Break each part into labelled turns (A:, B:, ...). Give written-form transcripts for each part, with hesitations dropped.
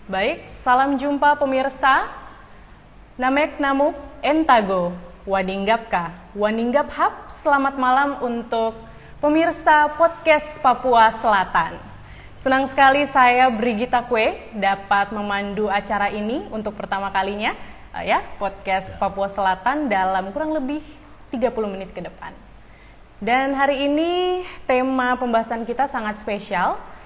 A: Baik, salam jumpa pemirsa. Namek namuk entago, waninggapka, waninggap. Selamat malam untuk pemirsa podcast Papua Selatan. Senang sekali saya Brigita Kue dapat memandu acara ini untuk pertama kalinya podcast Papua Selatan dalam kurang lebih 30 menit ke depan. Dan hari ini tema pembahasan kita sangat spesial.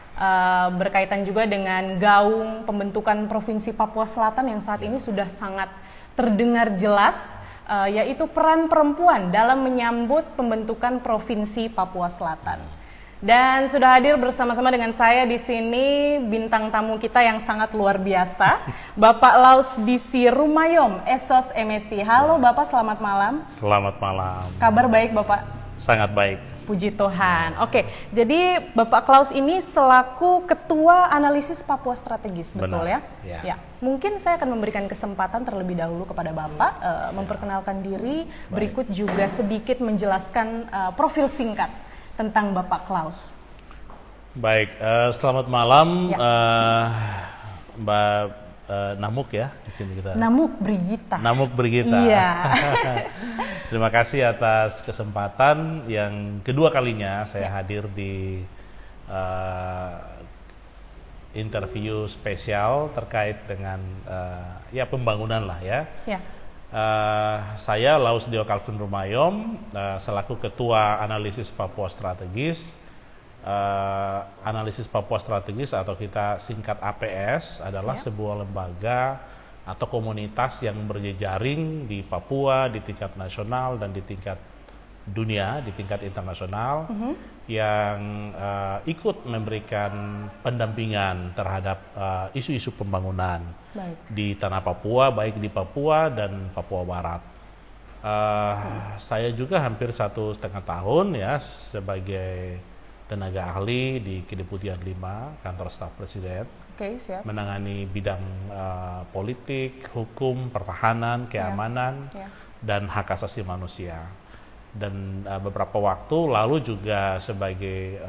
A: Berkaitan juga dengan gaung pembentukan Provinsi Papua Selatan yang saat ini sudah sangat terdengar jelas, yaitu peran perempuan dalam menyambut pembentukan Provinsi Papua Selatan. Dan sudah hadir bersama-sama dengan saya di sini bintang tamu kita yang sangat luar biasa, Bapak Lausdisi Rumayom, Esos MSc. Halo Bapak, selamat malam.
B: Selamat malam.
A: Kabar baik Bapak?
B: Sangat baik.
A: Puji Tuhan. Oke, jadi Bapak Klaus ini selaku Ketua Analisis Papua Strategis, betul ya? Ya. Mungkin saya akan memberikan kesempatan terlebih dahulu kepada Bapak memperkenalkan diri, berikut juga sedikit menjelaskan profil singkat tentang Bapak Klaus.
B: Baik, selamat malam Mbak Namuk ya di sini kita.
A: Namuk Brigita.
B: Namuk Brigita.
A: Iya.
B: Terima kasih atas kesempatan yang kedua kalinya saya hadir di interview spesial terkait dengan pembangunan lah ya. Saya Lausdisi Calvin Rumayom selaku Ketua Analisis Papua Strategis. Analisis Papua Strategis atau kita singkat APS adalah sebuah lembaga atau komunitas yang berjejaring di Papua di tingkat nasional dan di tingkat dunia, di tingkat internasional yang ikut memberikan pendampingan terhadap isu-isu pembangunan di tanah Papua, baik di Papua dan Papua Barat. Saya juga hampir 1,5 tahun ya sebagai tenaga ahli di Kedeputian 5 Kantor Staf Presiden, menangani bidang politik, hukum, pertahanan, keamanan, dan hak asasi manusia. Dan beberapa waktu lalu juga sebagai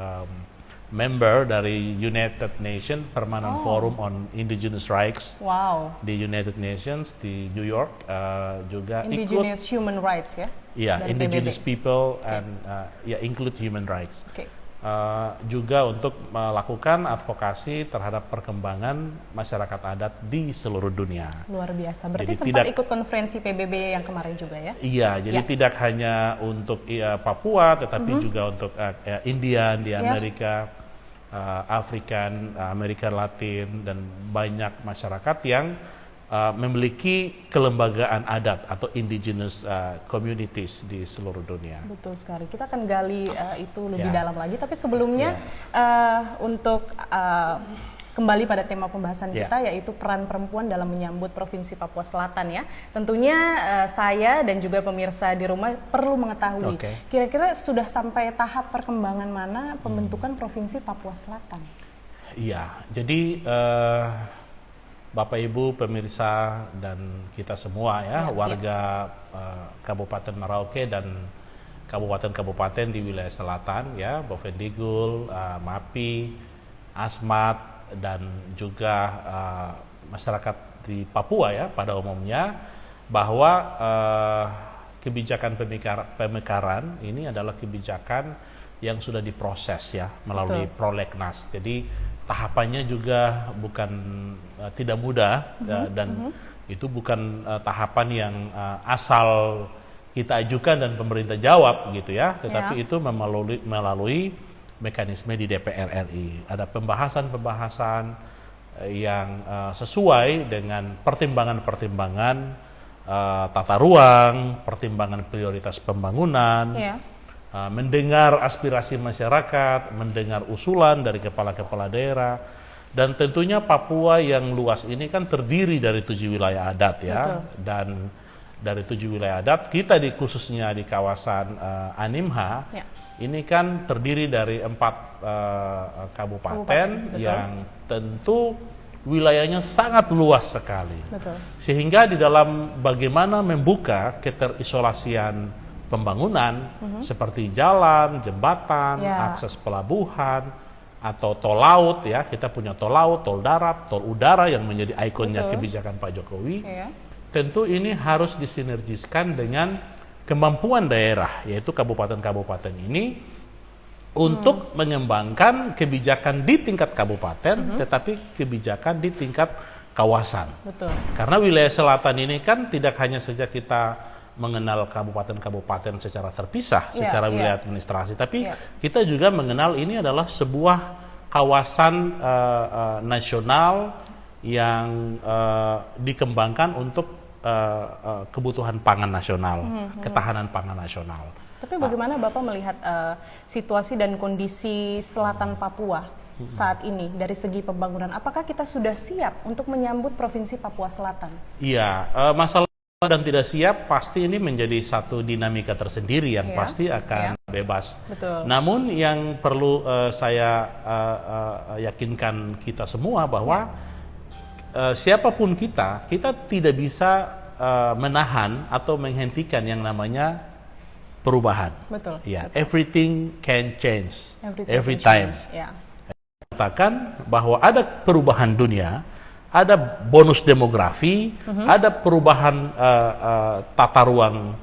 B: member dari United Nations Permanent Forum on Indigenous Rights di United Nations di New York, juga
A: Indigenous Human Rights ya?
B: Iya, Indigenous People and include human rights. Juga untuk melakukan advokasi terhadap perkembangan masyarakat adat di seluruh dunia.
A: Luar biasa. Berarti jadi sempat ikut konferensi PBB yang kemarin juga ya?
B: Iya, jadi tidak hanya untuk Papua, tetapi juga untuk Indian di Amerika, African, Amerika Latin, dan banyak masyarakat yang memiliki kelembagaan adat atau indigenous communities di seluruh dunia.
A: Betul sekali. Kita akan gali itu lebih dalam lagi. Tapi sebelumnya untuk kembali pada tema pembahasan kita, yaitu peran perempuan dalam menyambut Provinsi Papua Selatan ya. Tentunya saya dan juga pemirsa di rumah perlu mengetahui kira-kira sudah sampai tahap perkembangan mana pembentukan Provinsi Papua Selatan? Iya.
B: Jadi Bapak Ibu pemirsa dan kita semua warga Kabupaten Merauke dan kabupaten-kabupaten di wilayah selatan ya, Bovendigul, Mapi, Asmat, dan juga masyarakat di Papua ya pada umumnya, bahwa kebijakan pemekaran ini adalah kebijakan yang sudah diproses ya melalui prolegnas. Jadi tahapannya juga bukan tidak mudah dan itu bukan tahapan yang asal kita ajukan dan pemerintah jawab gitu ya, tetapi itu melalui mekanisme di DPR RI. Ada pembahasan-pembahasan yang sesuai dengan pertimbangan-pertimbangan tata ruang, pertimbangan prioritas pembangunan, mendengar aspirasi masyarakat, mendengar usulan dari kepala-kepala daerah, dan tentunya Papua yang luas ini kan terdiri dari 7 wilayah adat ya. Dan dari 7 wilayah adat, kita khususnya di kawasan Animha, ini kan terdiri dari 4 kabupaten yang tentu wilayahnya sangat luas sekali. Sehingga di dalam bagaimana membuka keterisolasian pembangunan seperti jalan, jembatan, akses pelabuhan, atau tol laut ya, kita punya tol laut, tol darat, tol udara yang menjadi ikonnya
A: Betul.
B: kebijakan Pak Jokowi.
A: Iya.
B: Tentu ini harus disinergiskan dengan kemampuan daerah, yaitu kabupaten-kabupaten ini untuk mengembangkan kebijakan di tingkat kabupaten, tetapi kebijakan di tingkat kawasan.
A: Betul.
B: Karena wilayah selatan ini kan tidak hanya saja kita mengenal kabupaten-kabupaten secara terpisah,
A: Iya,
B: secara
A: iya.
B: wilayah administrasi, tapi
A: Iya.
B: kita juga mengenal ini adalah sebuah kawasan nasional yang dikembangkan untuk kebutuhan pangan nasional, ketahanan pangan nasional.
A: Tapi bagaimana Bapak melihat situasi dan kondisi selatan Papua saat ini dari segi pembangunan? Apakah kita sudah siap untuk menyambut Provinsi Papua Selatan?
B: Iya, masalah dan tidak siap pasti ini menjadi satu dinamika tersendiri yang
A: Iya,
B: pasti akan bebas.
A: Betul.
B: Namun yang perlu saya yakinkan kita semua bahwa siapapun kita tidak bisa menahan atau menghentikan yang namanya perubahan.
A: Betul.
B: Ya,
A: betul.
B: everything can change every
A: can
B: time.
A: change. Ya.
B: Katakan bahwa ada perubahan dunia, ada bonus demografi, ada perubahan tata ruang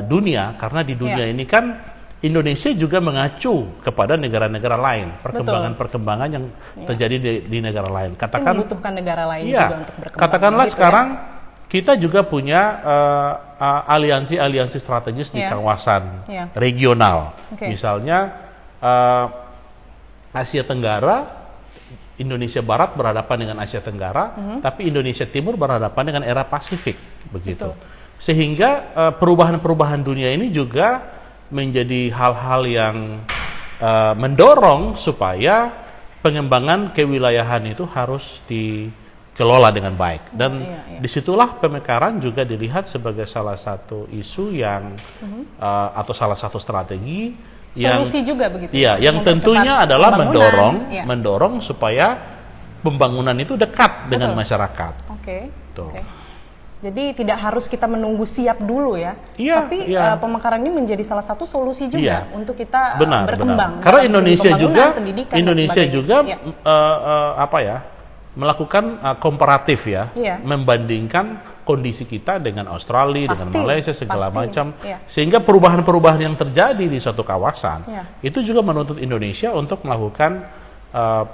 B: dunia, karena di dunia ini kan Indonesia juga mengacu kepada negara-negara lain, perkembangan-perkembangan yang terjadi di negara lain.
A: Katakan membutuhkan negara lain juga untuk berkembang.
B: Katakanlah
A: gitu
B: sekarang kita juga punya aliansi-aliansi strategis di kawasan regional. Misalnya Asia Tenggara, Indonesia Barat berhadapan dengan Asia Tenggara, tapi Indonesia Timur berhadapan dengan era Pasifik, begitu.
A: Betul.
B: Sehingga perubahan-perubahan dunia ini juga menjadi hal-hal yang mendorong supaya pengembangan kewilayahan itu harus dikelola dengan baik. Dan disitulah pemekaran juga dilihat sebagai salah satu isu yang atau salah satu strategi
A: solusi juga begitu.
B: Iya, yang tentunya adalah mendorong supaya pembangunan itu dekat dengan masyarakat.
A: Oke. Jadi tidak harus kita menunggu siap dulu ya.
B: Iya,
A: tapi pemekaran ini menjadi salah satu solusi juga untuk kita berkembang.
B: Karena Indonesia juga
A: ya.
B: melakukan komparatif ya, membandingkan kondisi kita dengan Australia, dengan Malaysia segala macam, sehingga perubahan-perubahan yang terjadi di suatu kawasan itu juga menuntut Indonesia untuk melakukan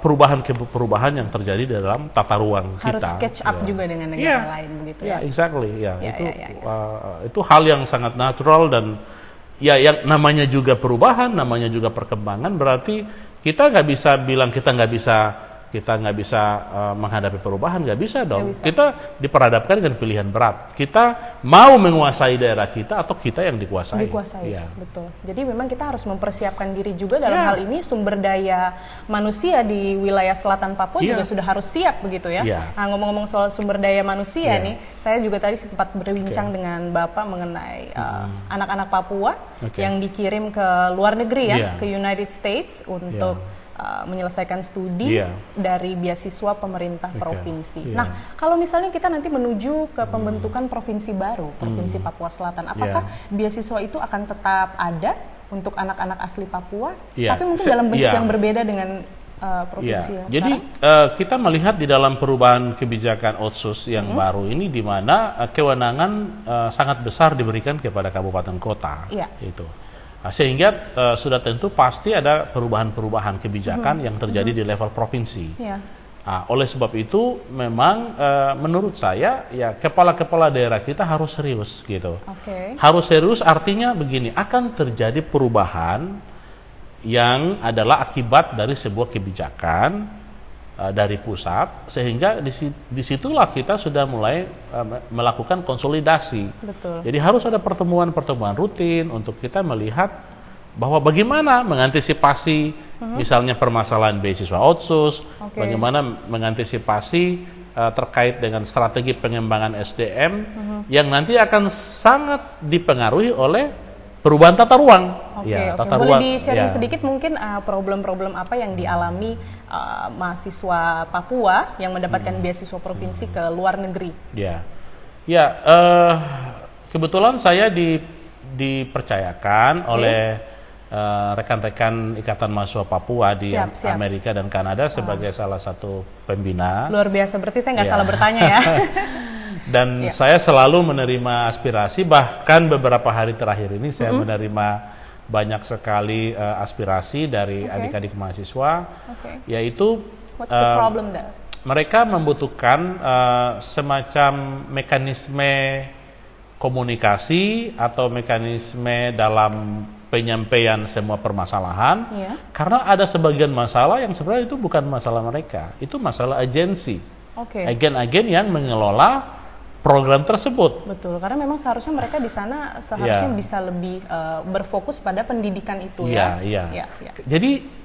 B: perubahan yang terjadi dalam tata ruang
A: harus
B: kita.
A: Harus catch up juga dengan negara lain begitu ya.
B: Exactly. Itu hal yang sangat natural dan yang namanya juga perubahan, namanya juga perkembangan, berarti kita nggak bisa bilang kita nggak bisa menghadapi perubahan, nggak bisa dong. Kita diperhadapkan dengan pilihan berat. Kita mau menguasai daerah kita atau kita yang dikuasai.
A: Betul. Jadi memang kita harus mempersiapkan diri juga dalam hal ini. Sumber daya manusia di wilayah selatan Papua juga sudah harus siap begitu ya. Nah, ngomong-ngomong soal sumber daya manusia nih, saya juga tadi sempat berbincang dengan Bapak mengenai anak-anak Papua yang dikirim ke luar negeri ke United States untuk menyelesaikan studi dari beasiswa pemerintah provinsi. Nah, kalau misalnya kita nanti menuju ke pembentukan provinsi baru, Provinsi Papua Selatan, apakah beasiswa itu akan tetap ada untuk anak-anak asli Papua? Tapi mungkin dalam bentuk yang berbeda dengan provinsi yang
B: Jadi kita melihat di dalam perubahan kebijakan Otsus yang baru ini, di mana kewenangan sangat besar diberikan kepada kabupaten kota. Itu. Sehingga sudah tentu pasti ada perubahan-perubahan kebijakan yang terjadi di level provinsi. Oleh sebab itu memang menurut saya ya kepala-kepala daerah kita harus serius gitu. Harus serius artinya begini, akan terjadi perubahan yang adalah akibat dari sebuah kebijakan dari pusat, sehingga disitulah kita sudah mulai melakukan konsolidasi. Jadi harus ada pertemuan-pertemuan rutin untuk kita melihat bahwa bagaimana mengantisipasi misalnya permasalahan beasiswa Otsus, bagaimana mengantisipasi terkait dengan strategi pengembangan SDM yang nanti akan sangat dipengaruhi oleh perubahan tata ruang.
A: Boleh di-sharing sedikit mungkin problem-problem apa yang dialami mahasiswa Papua yang mendapatkan beasiswa provinsi ke luar negeri?
B: Kebetulan saya dipercayakan oleh rekan-rekan Ikatan Mahasiswa Papua di
A: Siap.
B: Amerika dan Kanada sebagai salah satu pembina.
A: Luar biasa, berarti saya nggak
B: Ya.
A: salah bertanya ya.
B: Dan
A: Ya.
B: saya selalu menerima aspirasi, bahkan beberapa hari terakhir ini saya menerima banyak sekali aspirasi dari
A: Oke.
B: adik-adik mahasiswa,
A: Oke.
B: yaitu
A: What's the problem there?
B: mereka membutuhkan semacam mekanisme komunikasi atau mekanisme dalam penyampaian semua permasalahan,
A: Iya.
B: karena ada sebagian masalah yang sebenarnya itu bukan masalah mereka, itu masalah agensi,
A: Oke.
B: agen-agen yang mengelola program tersebut.
A: Betul, karena memang seharusnya mereka di sana seharusnya
B: Ya.
A: bisa lebih berfokus pada pendidikan itu
B: Iya,
A: ya.
B: iya.
A: Ya, ya.
B: Jadi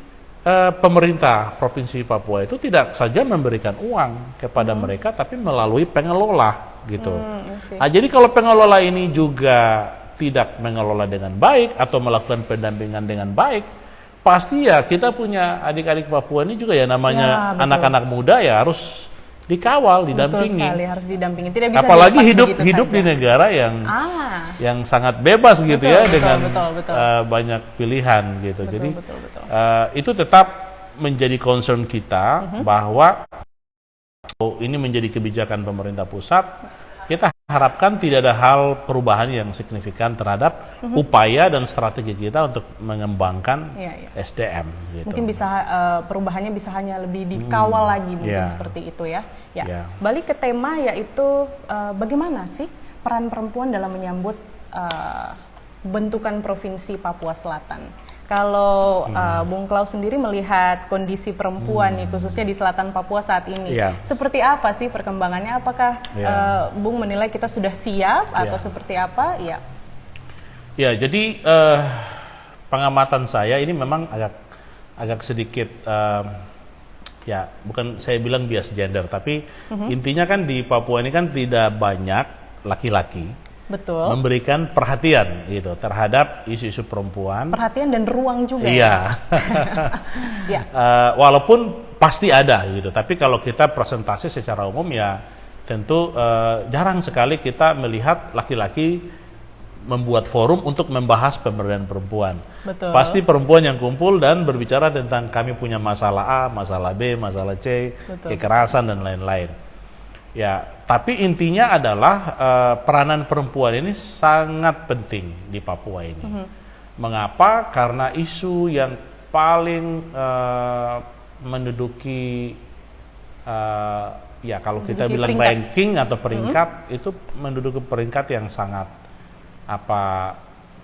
B: pemerintah Provinsi Papua itu tidak saja memberikan uang kepada mereka, tapi melalui pengelola gitu.
A: I see.
B: Jadi kalau pengelola ini juga tidak mengelola dengan baik atau melakukan pendampingan dengan baik, pasti ya kita punya adik-adik Papua ini juga ya namanya
A: Ya, betul.
B: anak-anak muda ya harus dikawal,
A: Betul
B: didampingi.
A: sekali, harus didampingi. Tidak bisa
B: Apalagi
A: dilepas
B: hidup
A: begitu
B: hidup
A: saja.
B: di negara yang sangat bebas gitu
A: Betul,
B: ya
A: betul,
B: dengan
A: betul.
B: banyak pilihan gitu.
A: Betul,
B: Jadi
A: betul.
B: itu tetap menjadi concern kita bahwa ini menjadi kebijakan pemerintah pusat. Kita harapkan tidak ada hal perubahan yang signifikan terhadap upaya dan strategi kita untuk mengembangkan
A: Iya, iya.
B: SDM. Gitu.
A: Mungkin bisa perubahannya bisa hanya lebih dikawal lagi mungkin
B: Ya.
A: seperti itu ya. Ya.
B: Ya.
A: Balik ke tema yaitu bagaimana sih peran perempuan dalam menyambut bentukan Provinsi Papua Selatan. Kalau Bung Klaus sendiri melihat kondisi perempuan nih khususnya di selatan Papua saat ini,
B: Ya.
A: seperti apa sih perkembangannya? Apakah
B: Ya.
A: Bung menilai kita sudah siap atau
B: Ya.
A: seperti apa? Ya.
B: Ya, jadi pengamatan saya ini memang agak sedikit ya bukan saya bilang bias gender, tapi intinya kan di Papua ini kan tidak banyak laki-laki
A: Betul.
B: memberikan perhatian gitu terhadap isu-isu perempuan.
A: Perhatian dan ruang juga.
B: Iya.
A: Ya.
B: Walaupun pasti ada gitu, tapi kalau kita presentasi secara umum ya tentu jarang sekali kita melihat laki-laki membuat forum untuk membahas pemberdayaan perempuan.
A: Betul.
B: Pasti perempuan yang kumpul dan berbicara tentang kami punya masalah A, masalah B, masalah C,
A: Betul.
B: kekerasan dan lain-lain. Ya, tapi intinya adalah peranan perempuan ini sangat penting di Papua ini. Mengapa? Karena isu yang paling menduduki ya kalau kita
A: Menduduki
B: bilang
A: peringkat.
B: ranking atau peringkat itu menduduki peringkat yang sangat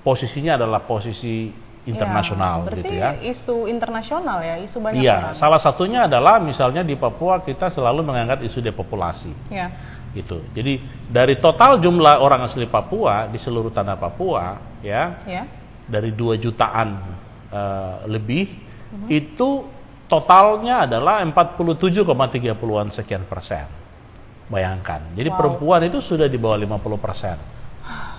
B: posisinya adalah posisi internasional
A: Ya, berarti
B: gitu ya.
A: isu internasional ya, isu banyak
B: Iya,
A: orang.
B: salah satunya adalah misalnya di Papua kita selalu mengangkat isu depopulasi.
A: Ya.
B: Gitu. Jadi dari total jumlah orang asli Papua di seluruh tanah Papua ya,
A: Ya.
B: dari 2 jutaan lebih itu totalnya adalah 47,30-an sekian persen. Bayangkan. Jadi
A: Wow.
B: perempuan itu sudah di bawah 50%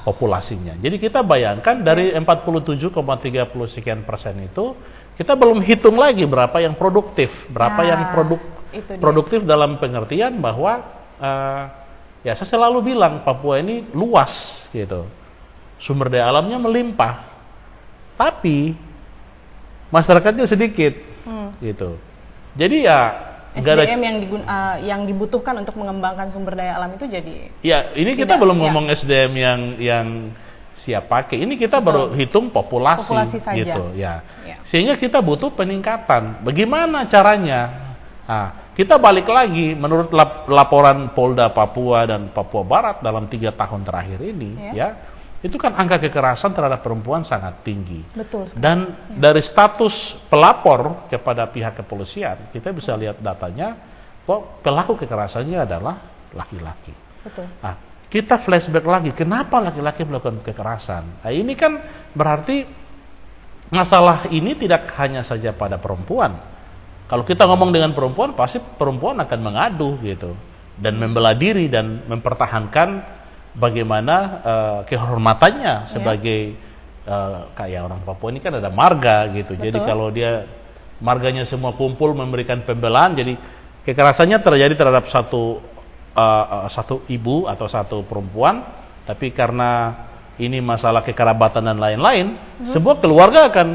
B: populasinya. Jadi kita bayangkan dari 47,30 sekian persen itu kita belum hitung lagi berapa yang produktif, berapa
A: Nah,
B: yang
A: itu dia.
B: produktif dalam pengertian bahwa ya saya selalu bilang Papua ini luas gitu, sumber daya alamnya melimpah, tapi masyarakatnya sedikit gitu. Jadi ya nggak ada.
A: SDM yang dibutuhkan untuk mengembangkan sumber daya alam itu jadi
B: Ya, ini kita
A: Tidak,
B: belum
A: ya.
B: ngomong SDM yang siap pakai. Ini kita baru hitung populasi,
A: Populasi saja.
B: gitu, ya.
A: Ya.
B: Sehingga kita butuh peningkatan. Bagaimana caranya? Nah, kita balik lagi menurut laporan Polda Papua dan Papua Barat dalam 3 tahun terakhir ini, ya, itu kan angka kekerasan terhadap perempuan sangat tinggi.
A: betul sekali.
B: Dan dari status pelapor kepada pihak kepolisian, kita bisa lihat datanya bahwa pelaku kekerasannya adalah laki-laki.
A: Betul.
B: Nah, kita flashback lagi, kenapa laki-laki melakukan kekerasan? Nah, ini kan berarti masalah ini tidak hanya saja pada perempuan. Kalau kita ngomong dengan perempuan, pasti perempuan akan mengadu gitu dan membela diri dan mempertahankan bagaimana kehormatannya sebagai kayak orang Papua ini kan ada marga gitu.
A: Betul.
B: Jadi kalau dia marganya semua kumpul memberikan pembelaan, jadi kekerasannya terjadi terhadap satu ibu atau satu perempuan, tapi karena ini masalah kekerabatan dan lain-lain, sebuah keluarga akan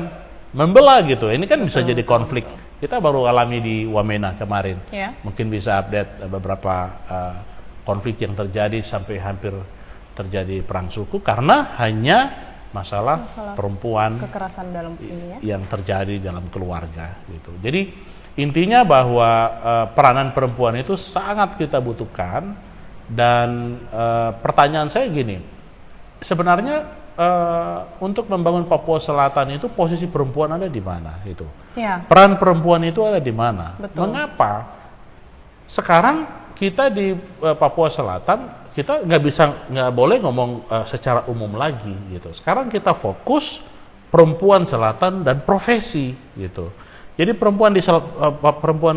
B: membelah gitu. Ini kan bisa jadi konflik. Kita baru alami di Wamena kemarin.
A: Ya.
B: Mungkin bisa update beberapa konflik yang terjadi sampai hampir terjadi perang suku karena hanya masalah perempuan
A: Kekerasan dalam ini ya.
B: yang terjadi dalam keluarga gitu. Jadi intinya bahwa peranan perempuan itu sangat kita butuhkan dan pertanyaan saya gini, sebenarnya untuk membangun Papua Selatan itu posisi perempuan ada di mana itu?
A: Ya.
B: Peran perempuan itu ada di mana?
A: Betul.
B: Mengapa sekarang kita di Papua Selatan kita nggak boleh ngomong secara umum lagi gitu. Sekarang kita fokus perempuan selatan dan profesi gitu. Jadi perempuan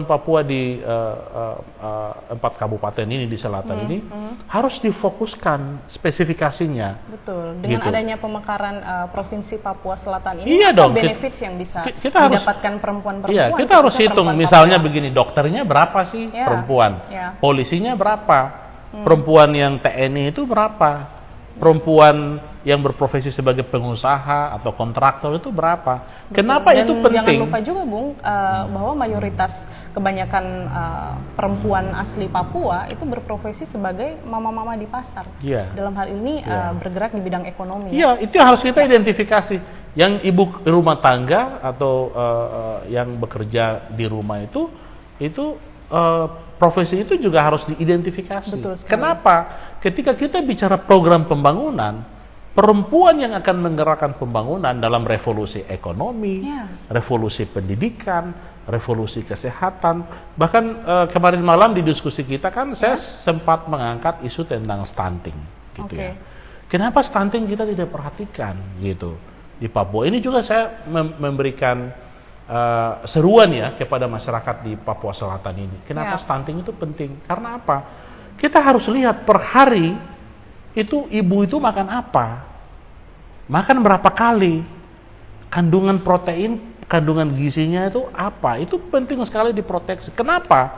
B: Papua di 4 kabupaten ini di selatan ini harus difokuskan spesifikasinya.
A: Betul. Dengan
B: Gitu.
A: adanya pemekaran Provinsi Papua Selatan ini,
B: Iya
A: apa
B: dong,
A: benefits yang bisa
B: kita harus-
A: didapatkan perempuan-perempuan?
B: Iya, kita harus
A: khususnya
B: hitung.
A: perempuan
B: Misalnya
A: Papua?
B: begini, dokternya berapa sih
A: Ya,
B: perempuan?
A: ya.
B: Polisinya berapa? Perempuan yang TNI itu berapa? Perempuan yang berprofesi sebagai pengusaha atau kontraktor itu berapa? Kenapa
A: Dan
B: itu
A: jangan
B: penting?
A: lupa juga, Bung, bahwa mayoritas kebanyakan perempuan asli Papua itu berprofesi sebagai mama-mama di pasar.
B: Iya.
A: Dalam hal ini bergerak di bidang ekonomi.
B: Iya, itu yang harus kita identifikasi. Yang ibu rumah tangga atau yang bekerja di rumah itu profesi itu juga harus diidentifikasi.
A: Betul sekali.
B: Kenapa? Ketika kita bicara program pembangunan, perempuan yang akan menggerakkan pembangunan dalam revolusi ekonomi,
A: Ya.
B: revolusi pendidikan, revolusi kesehatan. Bahkan kemarin malam di diskusi kita kan saya sempat mengangkat isu tentang stunting, gitu
A: Oke.
B: ya. Kenapa stunting kita tidak perhatikan gitu di Papua? Ini juga saya memberikan seruan ya kepada masyarakat di Papua Selatan ini. Kenapa
A: Ya.
B: stunting itu penting? Karena apa? Kita harus lihat per hari itu ibu itu makan apa, makan berapa kali, kandungan protein, kandungan gizinya itu apa? Itu penting sekali diproteksi. Kenapa?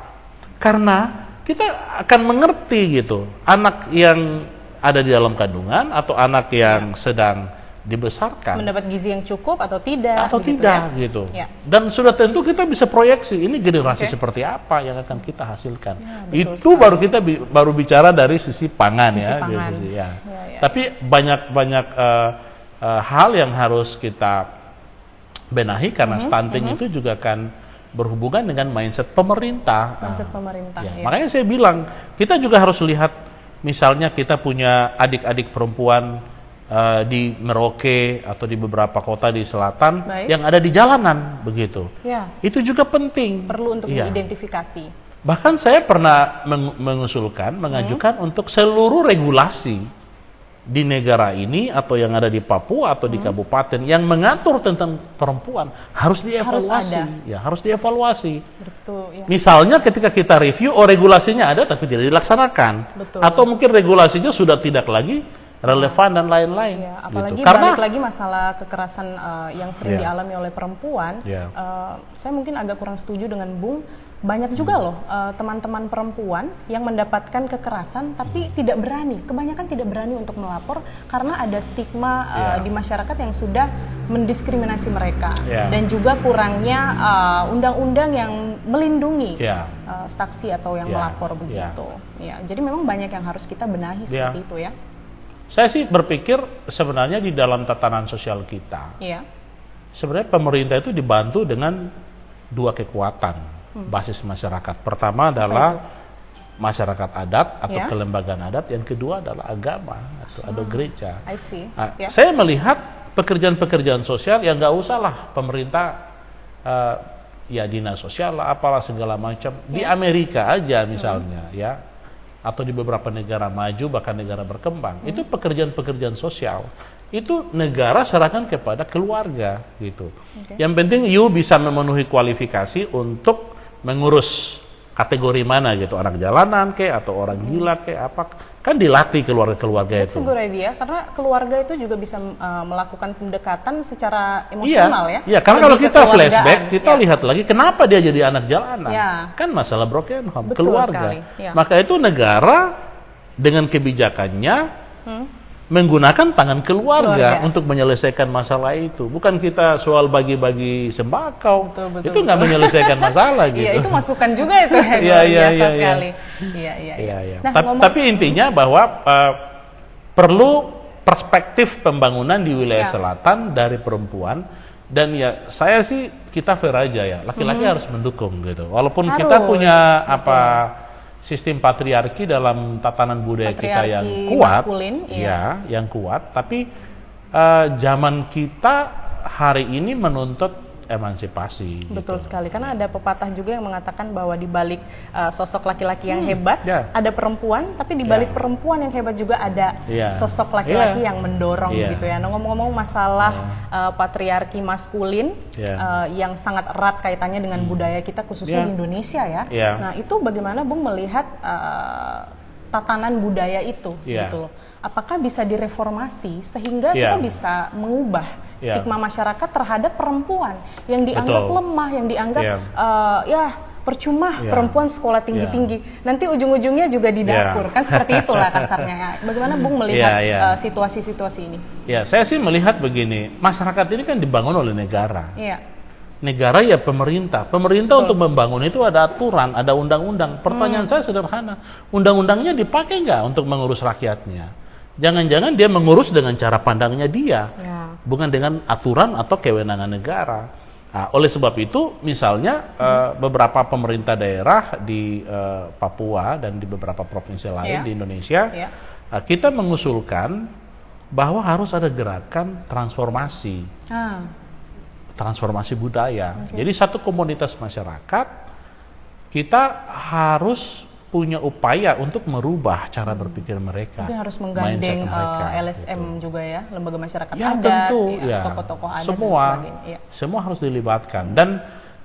B: Karena kita akan mengerti gitu anak yang ada di dalam kandungan atau anak yang sedang dibesarkan
A: Mendapat gizi yang cukup atau tidak?
B: atau
A: begitu
B: tidak
A: ya?
B: gitu.
A: Ya.
B: Dan sudah tentu kita bisa proyeksi ini generasi
A: Oke.
B: seperti apa yang akan kita hasilkan.
A: Ya, betul
B: Itu baru kita baru bicara dari sisi pangan
A: Sisi
B: ya,
A: pangan.
B: dari sisi, ya.
A: Ya.
B: Tapi banyak hal yang harus kita benahi karena stunting itu juga akan berhubungan dengan mindset pemerintah.
A: Mindset pemerintah,
B: Ya,
A: ya.
B: makanya saya bilang kita juga harus lihat misalnya kita punya adik-adik perempuan di Merauke atau di beberapa kota di selatan
A: Baik.
B: yang ada di jalanan begitu.
A: Ya.
B: Itu juga penting.
A: Perlu untuk
B: Iya.
A: diidentifikasi.
B: Bahkan saya pernah mengajukan untuk seluruh regulasi di negara ini atau yang ada di Papua atau di kabupaten yang mengatur tentang perempuan harus dievaluasi. Harus dievaluasi.
A: Betul, ya.
B: Misalnya ketika kita review, regulasinya ada tapi tidak dilaksanakan.
A: Betul.
B: Atau mungkin regulasinya sudah tidak lagi relevan dan lain-lain.
A: Ya, apalagi
B: gitu. Karena
A: balik lagi masalah kekerasan yang sering
B: Ya.
A: dialami oleh perempuan,
B: Ya.
A: saya mungkin agak kurang setuju dengan Bung. Banyak juga loh teman-teman perempuan yang mendapatkan kekerasan tapi tidak berani, kebanyakan tidak berani untuk melapor karena ada stigma
B: Ya.
A: di masyarakat yang sudah mendiskriminasi mereka
B: Ya.
A: dan juga kurangnya undang-undang yang melindungi
B: Ya.
A: saksi atau yang
B: Ya.
A: melapor begitu. Ya, jadi memang banyak yang harus kita benahi
B: Ya.
A: seperti itu ya.
B: saya sih berpikir sebenarnya di dalam tatanan sosial kita,
A: Iya.
B: sebenarnya pemerintah itu dibantu dengan dua kekuatan basis masyarakat. Pertama adalah masyarakat adat atau
A: Ya.
B: kelembagaan adat, yang kedua adalah agama atau gereja.
A: I see.
B: Nah,
A: Ya.
B: saya melihat pekerjaan-pekerjaan sosial yang nggak usah lah pemerintah ya dinas sosial lah apalah segala macam di Amerika aja misalnya ya atau di beberapa negara maju bahkan negara berkembang itu pekerjaan-pekerjaan sosial itu negara serahkan kepada keluarga gitu.
A: Oke.
B: Yang penting you bisa memenuhi kualifikasi untuk mengurus kategori mana gitu, anak jalanan kayak atau orang gila kayak apa, kan dilatih keluarga-keluarga
A: That's
B: itu.
A: a good idea, karena keluarga itu juga bisa melakukan pendekatan secara emosional ya.
B: Iya, karena kalau
A: Lebih
B: kita
A: kekeluargaan.
B: flashback, kita
A: Ya.
B: lihat lagi kenapa dia jadi anak jalanan.
A: Ya.
B: Kan masalah broken home,
A: Betul
B: keluarga.
A: sekali, ya.
B: Maka itu negara dengan kebijakannya menggunakan tangan keluarga
A: Keluarga.
B: untuk menyelesaikan masalah itu. Bukan kita soal bagi-bagi sembako.
A: Betul,
B: Itu nggak menyelesaikan masalah gitu.
A: Iya, itu masukan juga itu ya,
B: Iya,
A: luar
B: iya,
A: biasa
B: iya, iya.
A: sekali. Iya.
B: Iya.
A: Nah,
B: Tapi intinya bahwa perlu perspektif pembangunan di wilayah
A: Ya.
B: selatan dari perempuan, dan ya saya sih kita fair aja ya, laki-laki harus mendukung gitu. Walaupun kita
A: Harus,
B: punya
A: betul.
B: sistem patriarki dalam tatanan budaya kita yang
A: Patriarki
B: kuat,
A: maskulin,
B: ya, yang kuat, tapi zaman kita hari ini menuntut emansipasi.
A: betul
B: gitu.
A: sekali, karena ada pepatah juga yang mengatakan bahwa di balik sosok laki-laki yang hebat
B: ya.
A: ada perempuan, tapi di balik
B: Ya.
A: perempuan yang hebat juga ada
B: Ya.
A: sosok laki-laki
B: Ya.
A: yang mendorong
B: Ya.
A: gitu ya. Nah, ngomong-ngomong masalah patriarki maskulin
B: Ya.
A: yang sangat erat kaitannya dengan budaya kita khususnya
B: Ya.
A: di Indonesia ya.
B: Ya.
A: Nah, itu bagaimana Bung melihat tatanan budaya itu
B: Ya.
A: gitu loh. Apakah bisa direformasi sehingga
B: Ya.
A: kita bisa mengubah
B: Ya.
A: stigma masyarakat terhadap perempuan yang dianggap
B: Betul.
A: lemah, yang dianggap
B: Ya.
A: ya percuma
B: Ya.
A: perempuan sekolah tinggi-tinggi. Nanti ujung-ujungnya juga di dapur,
B: Ya.
A: kan seperti itulah kasarnya. Ya. Bagaimana Bung melihat
B: Ya, ya.
A: situasi-situasi ini?
B: Ya, saya sih melihat begini, masyarakat ini kan dibangun oleh negara.
A: Iya.
B: Negara ya pemerintah. Pemerintah untuk membangun itu ada aturan, ada undang-undang. Pertanyaan saya sederhana, undang-undangnya dipakai nggak untuk mengurus rakyatnya? Jangan-jangan dia mengurus dengan cara pandangnya dia,
A: Ya.
B: bukan dengan aturan atau kewenangan negara. Nah, oleh sebab itu, misalnya beberapa pemerintah daerah di Papua dan di beberapa provinsi lain
A: Ya.
B: di Indonesia,
A: Ya.
B: kita mengusulkan bahwa harus ada gerakan transformasi. Transformasi budaya. Jadi satu komunitas masyarakat kita harus punya upaya untuk merubah cara berpikir mereka.
A: Mungkin harus
B: mindset
A: menggandeng
B: mereka,
A: LSM
B: gitu.
A: juga ya, lembaga masyarakat
B: Ya
A: adat,
B: tentu,
A: ya,
B: ya.
A: tokoh-tokoh adat
B: Semua,
A: dan sebagainya. Ya.
B: semua harus dilibatkan.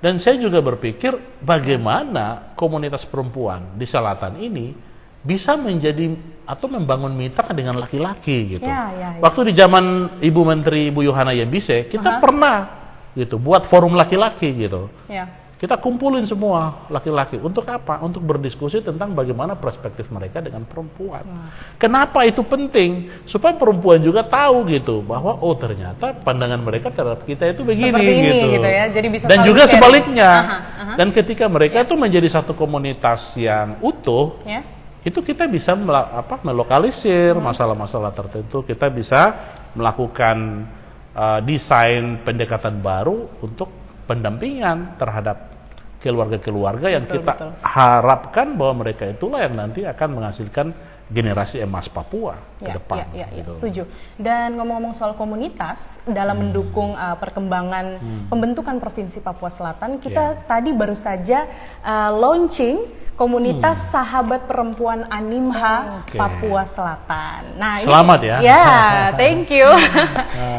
B: Dan saya juga berpikir bagaimana komunitas perempuan di selatan ini bisa menjadi atau membangun mitra dengan laki-laki gitu.
A: Ya.
B: Waktu di zaman Ibu Menteri Bu Yohana Yembise, kita pernah gitu buat forum laki-laki gitu.
A: Ya.
B: Kita kumpulin semua laki-laki. Untuk apa? Untuk berdiskusi tentang bagaimana perspektif mereka dengan perempuan. Kenapa itu penting? Supaya perempuan juga tahu gitu bahwa oh ternyata pandangan mereka terhadap kita itu begini
A: Seperti ini,
B: gitu.
A: ya. Jadi bisa
B: Dan
A: saling
B: juga
A: sharing.
B: sebaliknya.
A: Aha.
B: Dan ketika mereka itu menjadi satu komunitas yang utuh,
A: Ya.
B: itu kita bisa melokalisir masalah-masalah tertentu. Kita bisa melakukan desain pendekatan baru untuk pendampingan terhadap keluarga-keluarga yang
A: Betul,
B: kita
A: betul.
B: harapkan bahwa mereka itulah yang nanti akan menghasilkan generasi emas Papua ke depan.
A: Ya,
B: gitu.
A: setuju. Dan ngomong-ngomong soal komunitas, dalam mendukung perkembangan pembentukan Provinsi Papua Selatan, kita tadi baru saja launching komunitas Sahabat Perempuan Animha
B: Oke.
A: Papua Selatan. Nah,
B: Selamat ya.
A: Ya, thank you.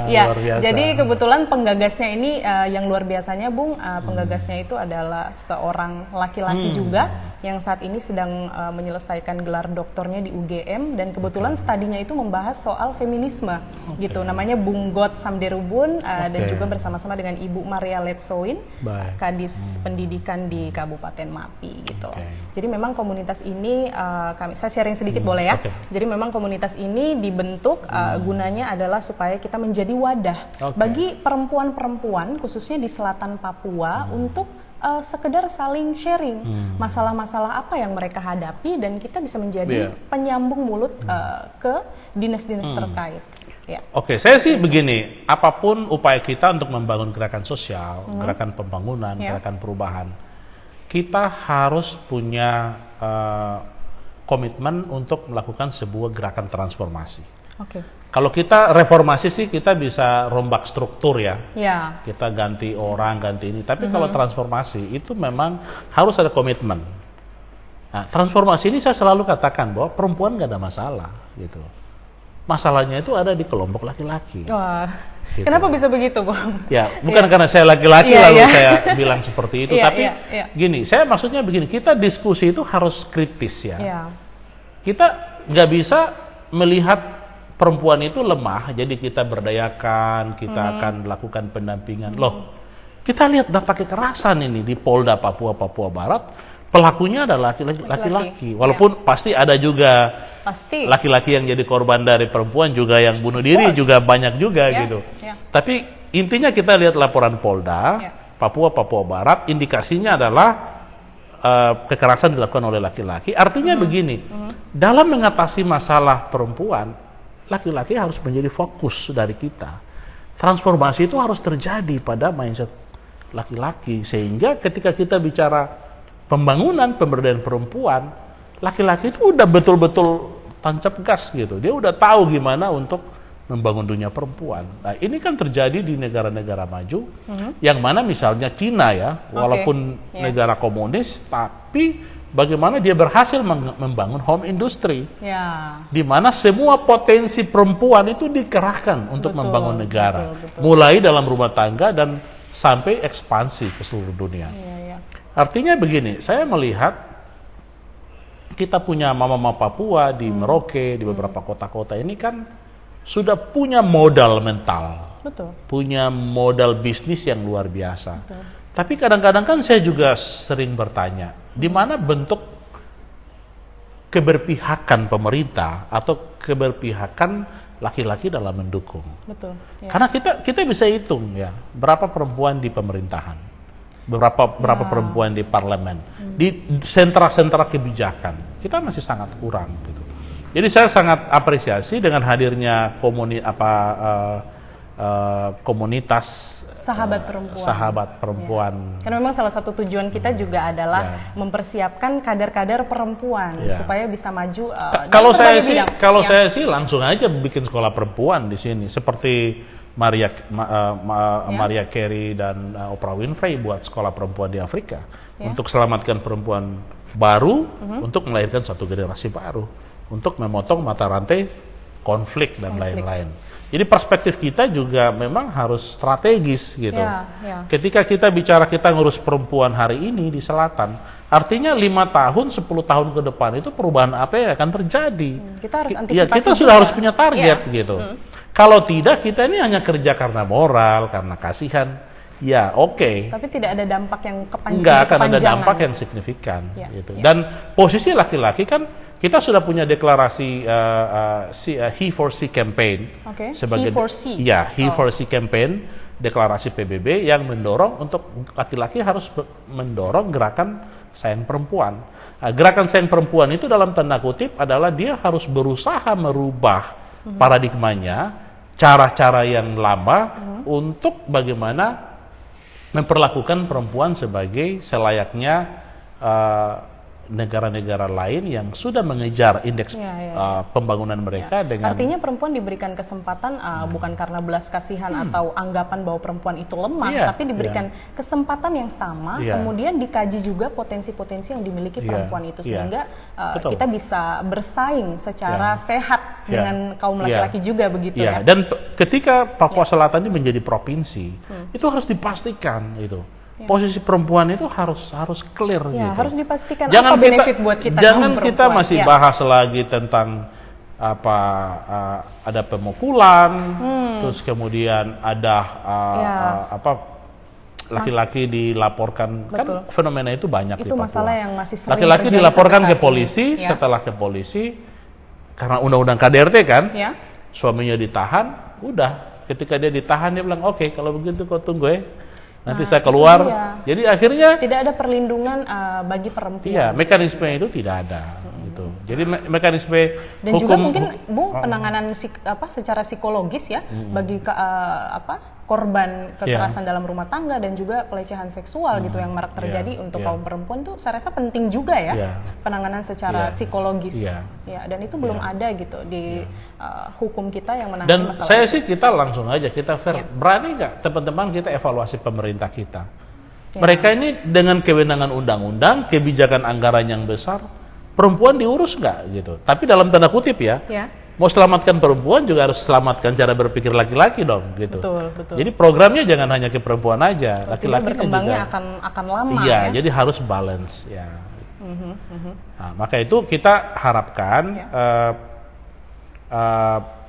A: Ya,
B: luar biasa.
A: jadi kebetulan penggagasnya ini yang luar biasanya, Bung, penggagasnya itu adalah seorang laki-laki juga yang saat ini sedang menyelesaikan gelar doktornya di UGM, dan kebetulan studinya itu membahas soal feminisme gitu. Namanya Bung God Samderubun dan juga bersama-sama dengan Ibu Maria Letsoin,
B: Baik.
A: Kadis Pendidikan di Kabupaten Mapi gitu.
B: Oke.
A: Jadi memang komunitas ini saya sharing sedikit boleh ya.
B: Oke.
A: Jadi memang komunitas ini dibentuk gunanya adalah supaya kita menjadi wadah
B: Oke.
A: bagi perempuan-perempuan khususnya di selatan Papua untuk sekedar saling sharing masalah-masalah apa yang mereka hadapi, dan kita bisa menjadi
B: Iya.
A: penyambung mulut ke dinas-dinas terkait. Ya.
B: Oke, saya sih begini, apapun upaya kita untuk membangun gerakan sosial, gerakan pembangunan,
A: Ya.
B: gerakan perubahan, kita harus punya komitmen untuk melakukan sebuah gerakan transformasi.
A: Oke.
B: Kalau kita reformasi sih kita bisa rombak struktur ya,
A: Ya.
B: kita ganti orang, ganti ini. Tapi kalau transformasi itu memang harus ada komitmen. Nah, transformasi ini saya selalu katakan bahwa perempuan nggak ada masalah gitu. Masalahnya itu ada di kelompok laki-laki.
A: Wah.
B: Gitu.
A: Kenapa bisa begitu, Bung?
B: Ya, bukan karena saya laki-laki
A: Iya,
B: lalu
A: iya.
B: saya bilang seperti itu,
A: Iya,
B: tapi
A: iya.
B: gini, saya maksudnya begini, kita diskusi itu harus kritis ya.
A: Ya.
B: Kita nggak bisa melihat perempuan itu lemah, jadi kita berdayakan, kita akan melakukan pendampingan. Loh, kita lihat data kekerasan ini di Polda Papua Barat, pelakunya adalah laki-laki. Walaupun pasti ada juga
A: Pasti.
B: Laki-laki yang jadi korban dari perempuan juga yang bunuh diri
A: course.
B: juga banyak juga
A: Ya,
B: gitu.
A: ya.
B: Tapi intinya kita lihat laporan Polda,
A: Ya.
B: Papua Barat, indikasinya adalah kekerasan dilakukan oleh laki-laki. Artinya begini, dalam mengatasi masalah perempuan, laki-laki harus menjadi fokus dari kita. Transformasi itu harus terjadi pada mindset laki-laki, sehingga ketika kita bicara pembangunan pemberdayaan perempuan, laki-laki itu udah betul-betul tancap gas gitu. Dia udah tahu gimana untuk membangun dunia perempuan. Nah, ini kan terjadi di negara-negara maju, yang mana misalnya Cina ya, walaupun negara komunis, tapi bagaimana dia berhasil membangun home industry, di mana semua potensi perempuan itu dikerahkan untuk membangun negara, mulai dalam rumah tangga dan sampai ekspansi ke seluruh dunia. Artinya begini, saya melihat kita punya mama-mama Papua di Merauke, di beberapa kota-kota ini kan sudah punya modal mental, punya modal bisnis yang luar biasa. Tapi kadang-kadang kan saya juga sering bertanya, di mana bentuk keberpihakan pemerintah atau keberpihakan laki-laki dalam mendukung? Karena kita bisa hitung ya, berapa perempuan di pemerintahan, berapa perempuan di parlemen, di sentra-sentra kebijakan, kita masih sangat kurang gitu. Jadi saya sangat apresiasi dengan hadirnya komunitas sahabat perempuan.
A: Karena memang salah satu tujuan kita juga adalah mempersiapkan kader-kader perempuan supaya bisa maju.
B: Kalau saya sih langsung aja bikin sekolah perempuan di sini, seperti Maria Carey dan Oprah Winfrey buat sekolah perempuan di Afrika untuk selamatkan perempuan baru, untuk melahirkan satu generasi baru, untuk memotong mata rantai konflik dan lain-lain. Jadi perspektif kita juga memang harus strategis gitu. Ketika kita bicara kita ngurus perempuan hari ini di selatan, artinya 5 tahun, 10 tahun ke depan itu perubahan apa yang akan terjadi?
A: Kita harus antisipasi.
B: Kita sudah harus punya target gitu. Kalau tidak, kita ini hanya kerja karena moral, karena kasihan. Ya oke.
A: Tapi tidak ada dampak yang kepanjangan.
B: Enggak akan ada dampak yang signifikan gitu. Dan posisi laki-laki kan kita sudah punya deklarasi He4C campaign sebagai He4C campaign, deklarasi PBB yang mendorong untuk laki-laki harus mendorong gerakan sayang perempuan. Gerakan sayang perempuan itu dalam tanda kutip adalah dia harus berusaha merubah paradigmanya, cara-cara yang lama untuk bagaimana memperlakukan perempuan sebagai selayaknya negara-negara lain yang sudah mengejar indeks pembangunan mereka dengan.
A: Artinya perempuan diberikan kesempatan bukan karena belas kasihan atau anggapan bahwa perempuan itu lemah, tapi diberikan kesempatan yang sama, kemudian dikaji juga potensi-potensi yang dimiliki perempuan itu, sehingga kita bisa bersaing secara sehat dengan kaum laki-laki juga begitu ya.
B: Dan ketika Papua Selatan ini menjadi provinsi, itu harus dipastikan itu. Posisi perempuan itu harus clear gitu.
A: Harus dipastikan apa benefit buat kita.
B: Jangan kita masih bahas lagi tentang ada pemukulan, terus kemudian ada laki-laki dilaporkan. Kan fenomena itu banyak di Papua.
A: Masalah yang masih sering
B: laki-laki dilaporkan ke polisi, setelah ke polisi karena undang-undang KDRT kan, suaminya ditahan, udah ketika dia ditahan dia bilang oke, kalau begitu kau tunggu ya. Nanti saya keluar, jadi akhirnya
A: tidak ada perlindungan bagi perempuan.
B: Iya, mekanisme itu tidak ada, gitu. Jadi mekanisme
A: dan
B: hukum,
A: juga mungkin penanganan secara psikologis ya bagi korban kekerasan dalam rumah tangga dan juga pelecehan seksual gitu yang marak terjadi untuk kaum perempuan tuh saya rasa penting juga ya penanganan secara psikologis. Dan itu belum ada gitu di hukum kita yang menangani masalah. Dan
B: saya sih kita langsung aja kita berani nggak teman-teman kita evaluasi pemerintah kita. Mereka ini dengan kewenangan undang-undang, kebijakan anggaran yang besar, perempuan diurus nggak gitu. Tapi dalam tanda kutip mau selamatkan perempuan juga harus selamatkan cara berpikir laki-laki dong gitu.
A: Betul.
B: Jadi programnya jangan hanya ke perempuan aja, laki-laki
A: berkembangnya
B: juga
A: akan lama
B: jadi harus balance ya. Nah, maka itu kita harapkan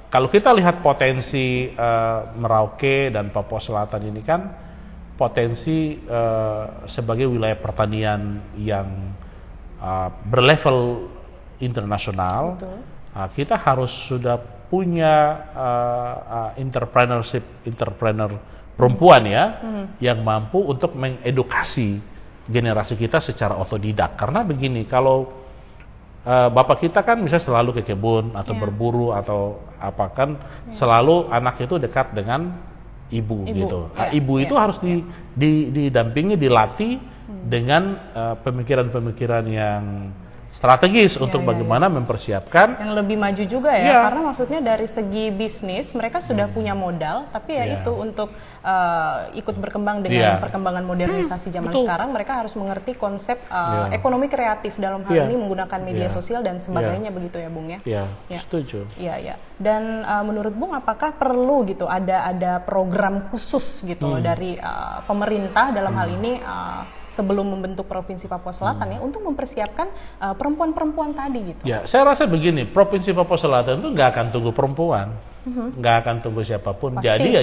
B: kalau kita lihat potensi Merauke dan Papua Selatan ini kan potensi sebagai wilayah pertanian yang berlevel internasional. kita harus sudah punya entrepreneur perempuan ya, yang mampu untuk mengedukasi generasi kita secara otodidak. Karena begini, kalau bapak kita kan bisa selalu ke kebun atau berburu atau apa kan, selalu anak itu dekat dengan ibu gitu. Ibu itu harus didampingi, dilatih dengan pemikiran-pemikiran yang strategis untuk bagaimana mempersiapkan
A: yang lebih maju juga ya, karena maksudnya dari segi bisnis mereka sudah punya modal, tapi ya itu untuk ikut berkembang dengan perkembangan modernisasi zaman sekarang, mereka harus mengerti konsep ekonomi kreatif dalam hal ini menggunakan media sosial dan sebagainya begitu ya Bung ya.
B: Setuju.
A: Iya. Dan menurut Bung apakah perlu gitu ada program khusus gitu dari pemerintah dalam hal ini sebelum membentuk Provinsi Papua Selatan ya, untuk mempersiapkan perempuan-perempuan tadi gitu?
B: Ya, saya rasa begini, Provinsi Papua Selatan itu nggak akan tunggu perempuan, nggak akan tunggu siapapun. Pasti. Jadi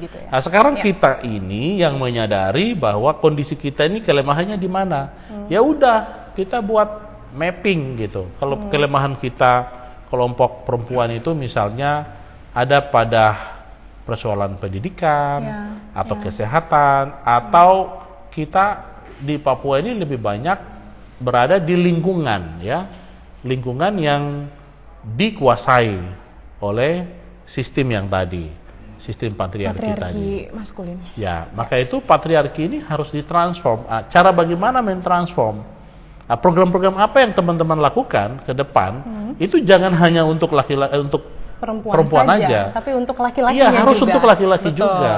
B: gitu ya. Nah, sekarang kita ini yang menyadari bahwa kondisi kita ini kelemahannya di mana. Ya udah, kita buat mapping gitu. Kalau kelemahan kita kelompok perempuan itu misalnya ada pada persoalan pendidikan atau kesehatan atau kita di Papua ini lebih banyak berada di lingkungan yang dikuasai oleh sistem yang tadi, sistem patriarki tadi.
A: Maskulin.
B: Ya, maka itu patriarki ini harus ditransform. Cara bagaimana mentransform? Program-program apa yang teman-teman lakukan ke depan itu jangan hanya untuk laki-laki, untuk perempuan saja,
A: tapi untuk laki-lakinya juga.
B: Iya, harus untuk laki-laki juga.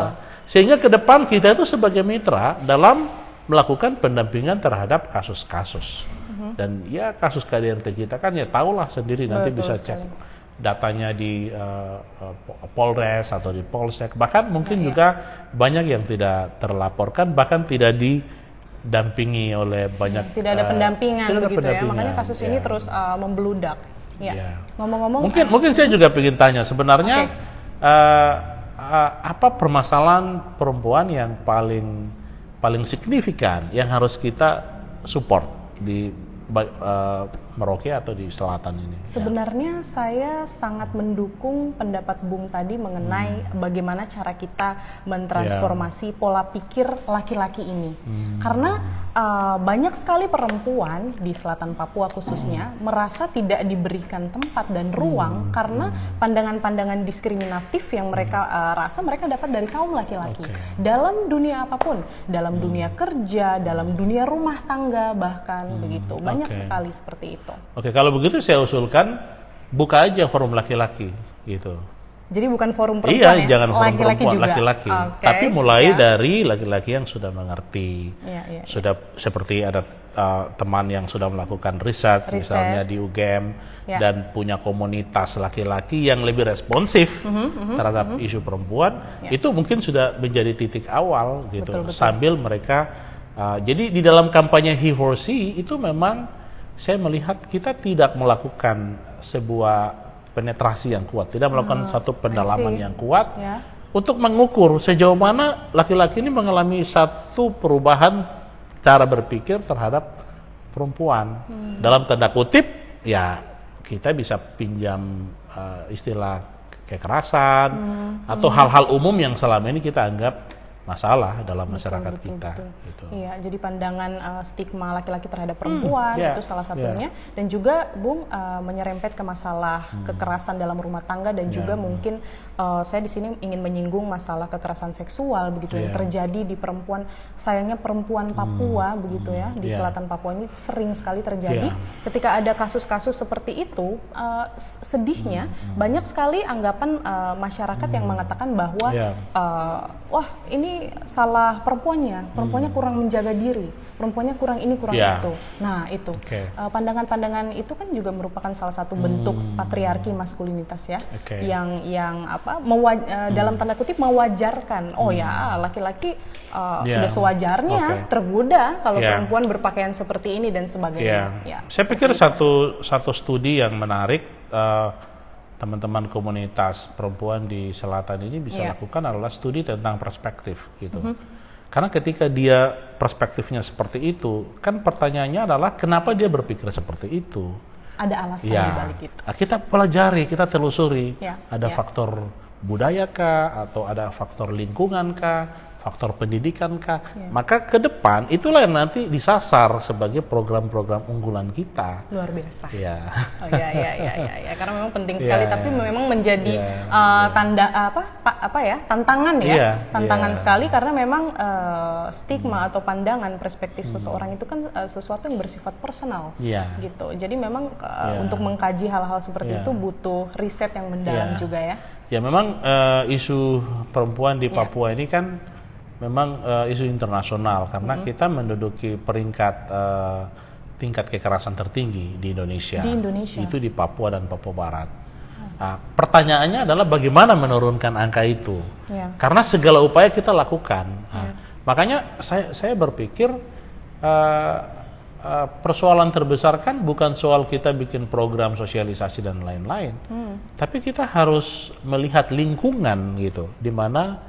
B: Sehingga ke depan kita itu sebagai mitra dalam melakukan pendampingan terhadap kasus-kasus. Dan ya kasus KDRT kita kan ya tahulah sendiri, nanti bisa cek datanya di Polres atau di Polsek. Bahkan mungkin juga banyak yang tidak terlaporkan, bahkan tidak didampingi oleh banyak.
A: Tidak ada pendampingan begitu ya, makanya kasus ini terus membeludak. Ngomong-ngomong.
B: Mungkin saya juga ingin tanya sebenarnya. Apa permasalahan perempuan yang paling signifikan yang harus kita support di Merauke atau di selatan ini?
A: Sebenarnya saya sangat mendukung pendapat Bung tadi mengenai bagaimana cara kita mentransformasi pola pikir laki-laki ini. Karena banyak sekali perempuan di selatan Papua khususnya merasa tidak diberikan tempat dan ruang karena pandangan-pandangan diskriminatif yang mereka rasa mereka dapat dari kaum laki-laki. Dalam dunia apapun, dalam dunia kerja, dalam dunia rumah tangga bahkan begitu. Banyak sekali seperti itu.
B: Oke, kalau begitu saya usulkan buka aja forum laki-laki gitu.
A: Jadi bukan forum perempuan
B: jangan forum
A: laki-laki
B: perempuan,
A: juga.
B: Laki-laki. Tapi mulai dari laki-laki yang sudah mengerti, sudah seperti ada teman yang sudah melakukan riset misalnya di UGM dan punya komunitas laki-laki yang lebih responsif terhadap isu perempuan, itu mungkin sudah menjadi titik awal gitu. Betul. Sambil mereka, jadi di dalam kampanye He for She itu memang saya melihat kita tidak melakukan sebuah penetrasi yang kuat, tidak melakukan satu pendalaman yang kuat untuk mengukur sejauh mana laki-laki ini mengalami satu perubahan cara berpikir terhadap perempuan. Dalam tanda kutip, ya kita bisa pinjam istilah kekerasan atau hal-hal umum yang selama ini kita anggap masalah dalam masyarakat kita. Gitu.
A: Iya, jadi pandangan stigma laki-laki terhadap perempuan itu salah satunya, dan juga Bung menyerempet ke masalah kekerasan dalam rumah tangga dan juga mungkin saya di sini ingin menyinggung masalah kekerasan seksual begitu yang terjadi di perempuan. Sayangnya perempuan Papua begitu ya di selatan Papua ini sering sekali terjadi. Ketika ada kasus-kasus seperti itu, sedihnya banyak sekali anggapan masyarakat yang mengatakan bahwa wah ini salah perempuannya kurang menjaga diri, perempuannya kurang ini kurang itu. Nah itu pandangan-pandangan itu kan juga merupakan salah satu bentuk patriarki maskulinitas ya, yang apa dalam tanda kutip mewajarkan, oh ya laki-laki sudah sewajarnya tergoda kalau perempuan berpakaian seperti ini dan sebagainya.
B: Saya pikir satu studi yang menarik teman-teman komunitas perempuan di selatan ini bisa lakukan adalah studi tentang perspektif gitu. Karena ketika dia perspektifnya seperti itu, kan pertanyaannya adalah kenapa dia berpikir seperti itu?
A: ada alasan
B: Ya,
A: di balik itu.
B: kita pelajari, kita telusuri.
A: Ya,
B: Ada
A: ya.
B: faktor budaya kah, atau ada faktor lingkungan kah, faktor pendidikan kah.
A: Ya.
B: Maka ke depan itulah yang nanti disasar sebagai program-program unggulan kita.
A: Luar biasa.
B: Ya.
A: Oh ya, karena memang penting sekali,
B: Ya.
A: tapi memang menjadi
B: Ya.
A: tanda tantangan ya,
B: Iya,
A: tantangan
B: iya.
A: sekali karena memang stigma atau pandangan perspektif seseorang itu kan sesuatu yang bersifat personal,
B: Iya.
A: gitu. Jadi memang
B: Iya.
A: untuk mengkaji hal-hal seperti
B: Iya.
A: itu butuh riset yang mendalam
B: Iya.
A: juga ya.
B: Ya memang isu perempuan di
A: Ya.
B: Papua ini kan memang isu internasional karena kita menduduki peringkat tingkat kekerasan tertinggi di Indonesia.
A: Di Indonesia.
B: Itu di Papua dan Papua Barat. Nah, pertanyaannya adalah bagaimana menurunkan angka itu?
A: Ya.
B: Karena segala upaya kita lakukan. Nah, makanya saya berpikir persoalan terbesar kan bukan soal kita bikin program sosialisasi dan lain-lain, tapi kita harus melihat lingkungan gitu, di mana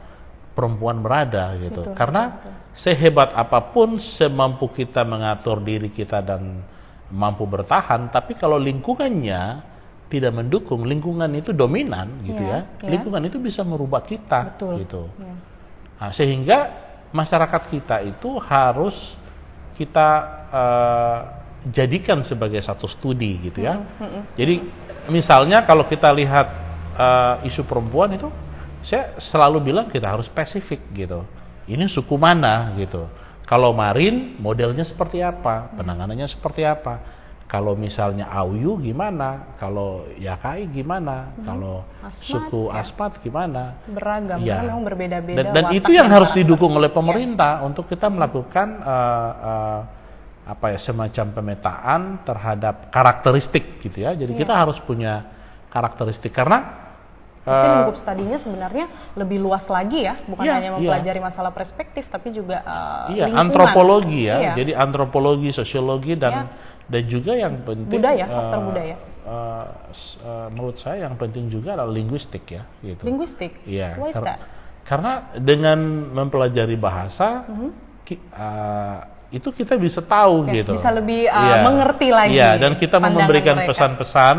B: perempuan berada gitu.
A: Betul,
B: Karena sehebat apapun, semampu kita mengatur diri kita dan mampu bertahan, tapi kalau lingkungannya tidak mendukung, lingkungan itu dominan gitu
A: Ya,
B: ya,
A: ya.
B: lingkungan itu bisa merubah kita.
A: Betul.
B: Gitu.
A: Ya.
B: Nah, sehingga masyarakat kita itu harus kita jadikan sebagai satu studi gitu ya. Jadi misalnya kalau kita lihat isu perempuan itu, saya selalu bilang kita harus spesifik gitu. Ini suku mana gitu. Kalau Marin modelnya seperti apa, penanganannya seperti apa. Kalau misalnya Auyu gimana, kalau Yakai gimana, kalau
A: Asmat,
B: suku
A: ya.
B: Asmat gimana.
A: Beragam,
B: Ya.
A: karena memang berbeda-beda.
B: Dan
A: watak
B: itu yang
A: dan
B: harus
A: karakter.
B: didukung oleh pemerintah untuk kita melakukan semacam pemetaan terhadap karakteristik gitu ya. Jadi kita harus punya karakteristik karena
A: Berarti lingkup studinya sebenarnya lebih luas lagi ya, bukan
B: Iya,
A: hanya mempelajari masalah perspektif, tapi juga
B: iya,
A: lingkungan.
B: antropologi ya.
A: Iya.
B: Jadi antropologi, sosiologi dan juga yang penting
A: Budaya, faktor budaya.
B: Menurut saya yang penting juga adalah linguistik ya gitu.
A: Linguistik.
B: Iya.
A: Why is that?
B: Karena dengan mempelajari bahasa itu kita bisa tahu
A: Ya,
B: gitu.
A: bisa lebih
B: Iya.
A: mengerti lagi
B: Iya, dan kita
A: pandangan
B: memberikan
A: mereka.
B: pesan-pesan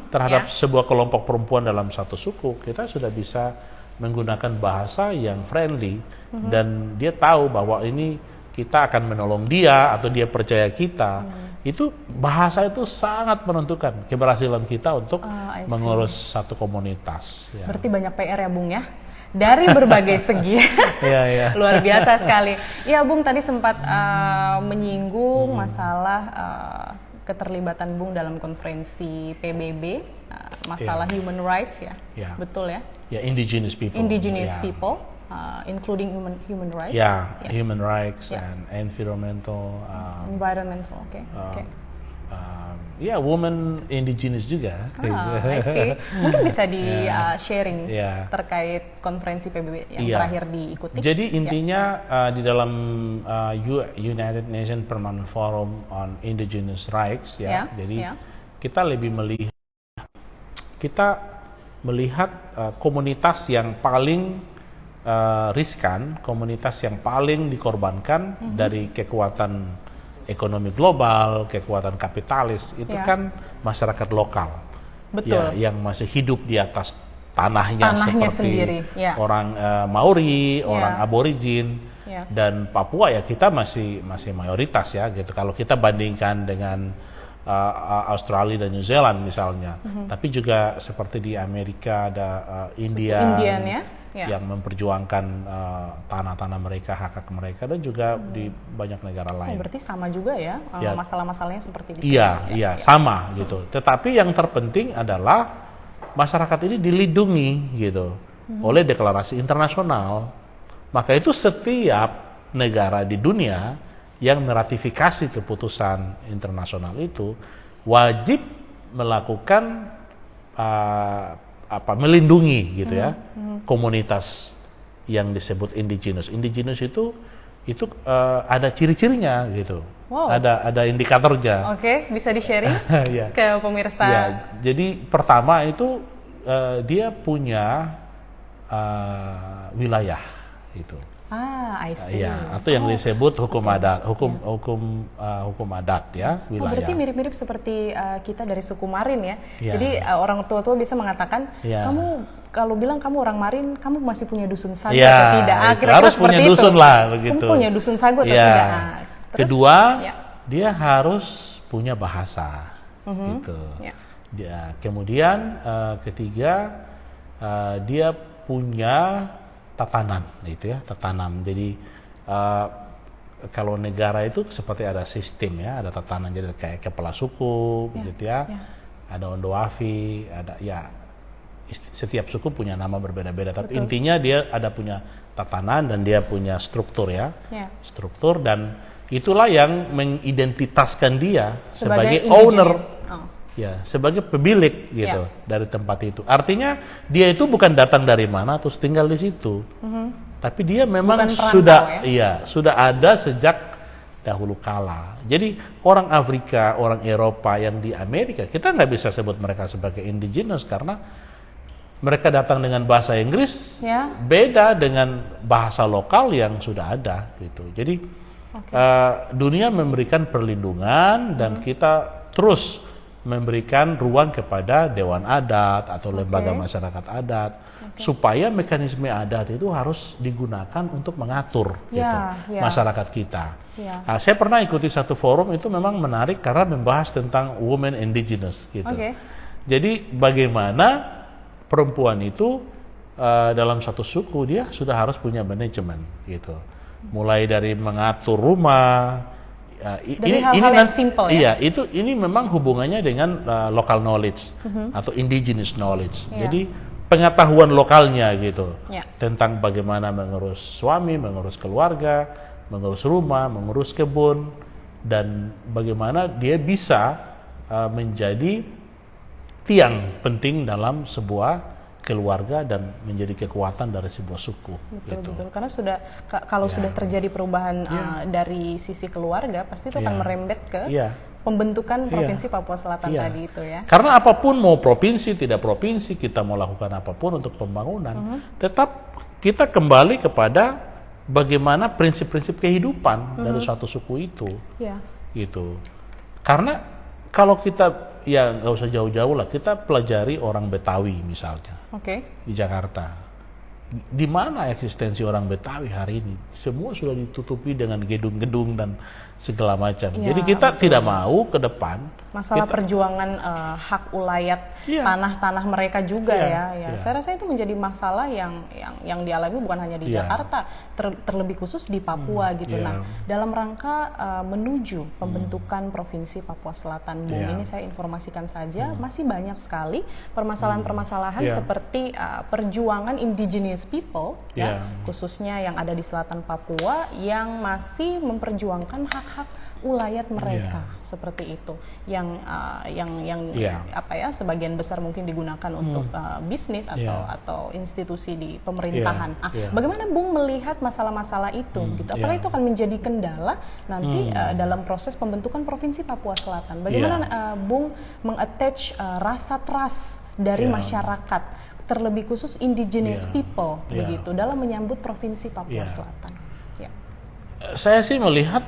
B: terhadap
A: Ya.
B: sebuah kelompok perempuan dalam satu suku. Kita sudah bisa menggunakan bahasa yang friendly dan dia tahu bahwa ini kita akan menolong dia atau dia percaya kita. Itu bahasa itu sangat menentukan keberhasilan kita untuk
A: I see.
B: mengurus satu komunitas. Ya.
A: Berarti banyak PR ya, Bung ya? Dari berbagai segi.
B: Iya, iya.
A: Luar biasa sekali. Ya, Bung tadi sempat menyinggung masalah keterlibatan Bung dalam konferensi PBB, masalah human rights ya.
B: Ya.
A: Betul ya?
B: Ya, indigenous people.
A: Indigenous
B: Ya.
A: people, including human rights.
B: Ya,
A: Ya.
B: human rights
A: Ya.
B: and environmental.
A: Environmental, oke. Oke.
B: Ya, women indigenous juga.
A: I see. Mungkin bisa di sharing
B: Ya.
A: terkait konferensi PBB yang
B: Iya.
A: terakhir diikuti.
B: Jadi intinya di dalam United Nations Permanent Forum on Indigenous Rights ya.
A: Ya,
B: Jadi
A: ya.
B: kita lebih melihat komunitas yang paling riskan, komunitas yang paling dikorbankan dari kekuatan ekonomi global, kekuatan kapitalis itu
A: Ya.
B: kan masyarakat lokal.
A: Betul.
B: Ya, yang masih hidup di atas tanahnya
A: Tanahnya
B: seperti
A: sendiri, ya.
B: orang Maori,
A: Ya.
B: orang Aborigin,
A: Ya.
B: dan Papua ya kita masih mayoritas ya gitu. Kalau kita bandingkan dengan Australia dan New Zealand misalnya, tapi juga seperti di Amerika ada Indian
A: ya.
B: yang memperjuangkan tanah-tanah mereka, hak-hak mereka, dan juga di banyak negara
A: Oh,
B: lain.
A: berarti sama juga ya,
B: Ya.
A: masalah-masalahnya seperti di sini.
B: Iya, sama gitu. Tetapi yang terpenting adalah masyarakat ini dilindungi gitu oleh deklarasi internasional. Maka itu setiap negara di dunia yang meratifikasi keputusan internasional itu wajib melakukan melindungi gitu ya komunitas yang disebut indigenous. Indigenous itu ada ciri-cirinya gitu.
A: Wow.
B: Ada indikatornya.
A: Oke, bisa di-sharing
B: Ya.
A: ke pemirsa.
B: Ya, jadi pertama itu dia punya wilayah itu.
A: I see.
B: Ya, itu yang disebut hukum adat, hukum adat ya, wilayah.
A: Berarti mirip-mirip seperti kita dari suku Marin ya.
B: Ya.
A: Jadi orang tua-tua bisa mengatakan, kamu kalau bilang kamu orang Marin, kamu masih punya dusun sagu atau tidak? Kira-kira
B: harus punya dusun
A: itu.
B: lah begitu.
A: Kamu punya dusun sagu atau tidak?
B: Terus, kedua, dia harus punya bahasa, gitu. Kemudian ketiga, dia punya tatanan, gitu ya, tatanam. Jadi kalau negara itu seperti ada sistem ya, ada tatanan, jadi kayak kepala suku, gitu ya. Ada ondoafi, ada ya. Setiap suku punya nama berbeda-beda, tapi intinya dia ada punya tatanan dan dia punya struktur ya, struktur, dan itulah yang mengidentitaskan dia sebagai owner. Ya, sebagai pemilik gitu dari tempat itu. Artinya dia itu bukan datang dari mana terus tinggal di situ, tapi dia memang sudah ada sejak dahulu kala. Jadi orang Afrika, orang Eropa yang di Amerika, kita nggak bisa sebut mereka sebagai indigenous karena mereka datang dengan bahasa Inggris, beda dengan bahasa lokal yang sudah ada gitu. Jadi dunia memberikan perlindungan dan kita terus memberikan ruang kepada dewan adat atau lembaga masyarakat adat supaya mekanisme adat itu harus digunakan untuk mengatur masyarakat kita. Nah, saya pernah ikuti satu forum itu memang menarik karena membahas tentang women indigenous gitu. Jadi bagaimana perempuan itu dalam satu suku dia sudah harus punya manajemen gitu. Mulai dari mengatur rumah.
A: Dari hal-hal yang simple ya?
B: Iya, ini memang hubungannya dengan local knowledge atau indigenous knowledge. Jadi pengetahuan lokalnya gitu tentang bagaimana mengurus suami, mengurus keluarga, mengurus rumah, mengurus kebun, dan bagaimana dia bisa menjadi tiang penting dalam sebuah keluarga dan menjadi kekuatan dari sebuah suku.
A: Betul. Karena kalau sudah terjadi perubahan dari sisi keluarga, pasti itu akan merembet ke pembentukan provinsi Papua Selatan tadi itu ya.
B: Karena apapun mau provinsi, tidak provinsi, kita mau lakukan apapun untuk pembangunan, tetap kita kembali kepada bagaimana prinsip-prinsip kehidupan dari suatu suku itu. Gitu. Karena kalau kita nggak usah jauh-jauh lah, kita pelajari orang Betawi misalnya. Di Jakarta, di mana eksistensi orang Betawi hari ini? Semua sudah ditutupi dengan gedung-gedung dan segala macam. Jadi kita tidak mau ke depan
A: masalah perjuangan hak ulayat tanah-tanah mereka juga Saya rasa itu menjadi masalah yang dialami bukan hanya di Jakarta, terlebih khusus di Papua gitu. Nah, dalam rangka menuju pembentukan provinsi Papua Selatan, Bung, ini saya informasikan saja masih banyak sekali permasalahan-permasalahan seperti perjuangan indigenous people khususnya yang ada di selatan Papua yang masih memperjuangkan hak-hak ulayat mereka seperti itu yang sebagian besar mungkin digunakan untuk bisnis atau institusi di pemerintahan. Bagaimana Bung melihat masalah-masalah itu gitu? Apakah itu akan menjadi kendala nanti dalam proses pembentukan provinsi Papua Selatan? Bagaimana Bung mengattach rasa trust dari masyarakat, terlebih khusus indigenous people begitu dalam menyambut provinsi Papua Selatan?
B: Saya sih melihat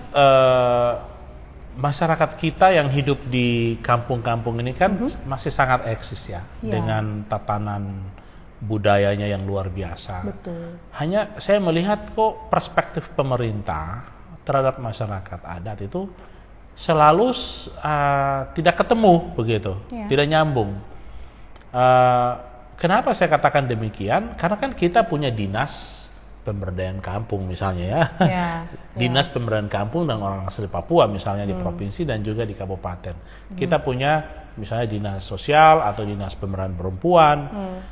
B: masyarakat kita yang hidup di kampung-kampung ini kan masih sangat eksis dengan tatanan budayanya yang luar biasa. Hanya saya melihat kok perspektif pemerintah terhadap masyarakat adat itu selalu tidak ketemu begitu, tidak nyambung. Kenapa saya katakan demikian? Karena kan kita punya dinas pemberdayaan kampung misalnya dinas pemberdayaan kampung dan orang asli Papua misalnya di provinsi dan juga di kabupaten. Kita punya misalnya dinas sosial atau dinas pemberdayaan perempuan.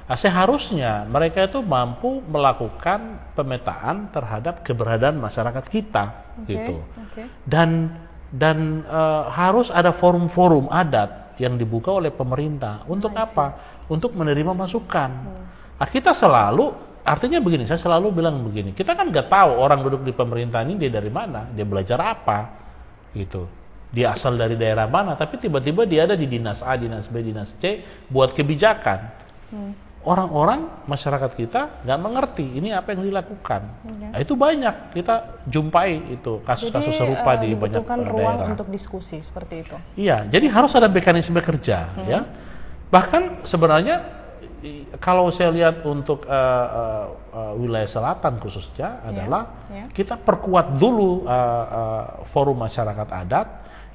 B: Seharusnya mereka itu mampu melakukan pemetaan terhadap keberadaan masyarakat kita gitu. Dan harus ada forum-forum adat yang dibuka oleh pemerintah. Untuk apa? Untuk menerima masukan. Kita selalu artinya begini, saya selalu bilang begini, kita kan nggak tahu orang duduk di pemerintahan ini dia dari mana, dia belajar apa, gitu. Dia asal dari daerah mana, tapi tiba-tiba dia ada di dinas A, dinas B, dinas C, buat kebijakan. orang-orang masyarakat kita nggak mengerti ini apa yang dilakukan. Nah, itu banyak kita jumpai itu kasus-kasus serupa di banyak
A: dibutuhkan ruang
B: daerah.
A: untuk diskusi seperti itu.
B: Iya, jadi harus ada mekanisme kerja, ya. Bahkan sebenarnya kalau saya lihat untuk wilayah selatan khususnya adalah kita perkuat dulu forum masyarakat adat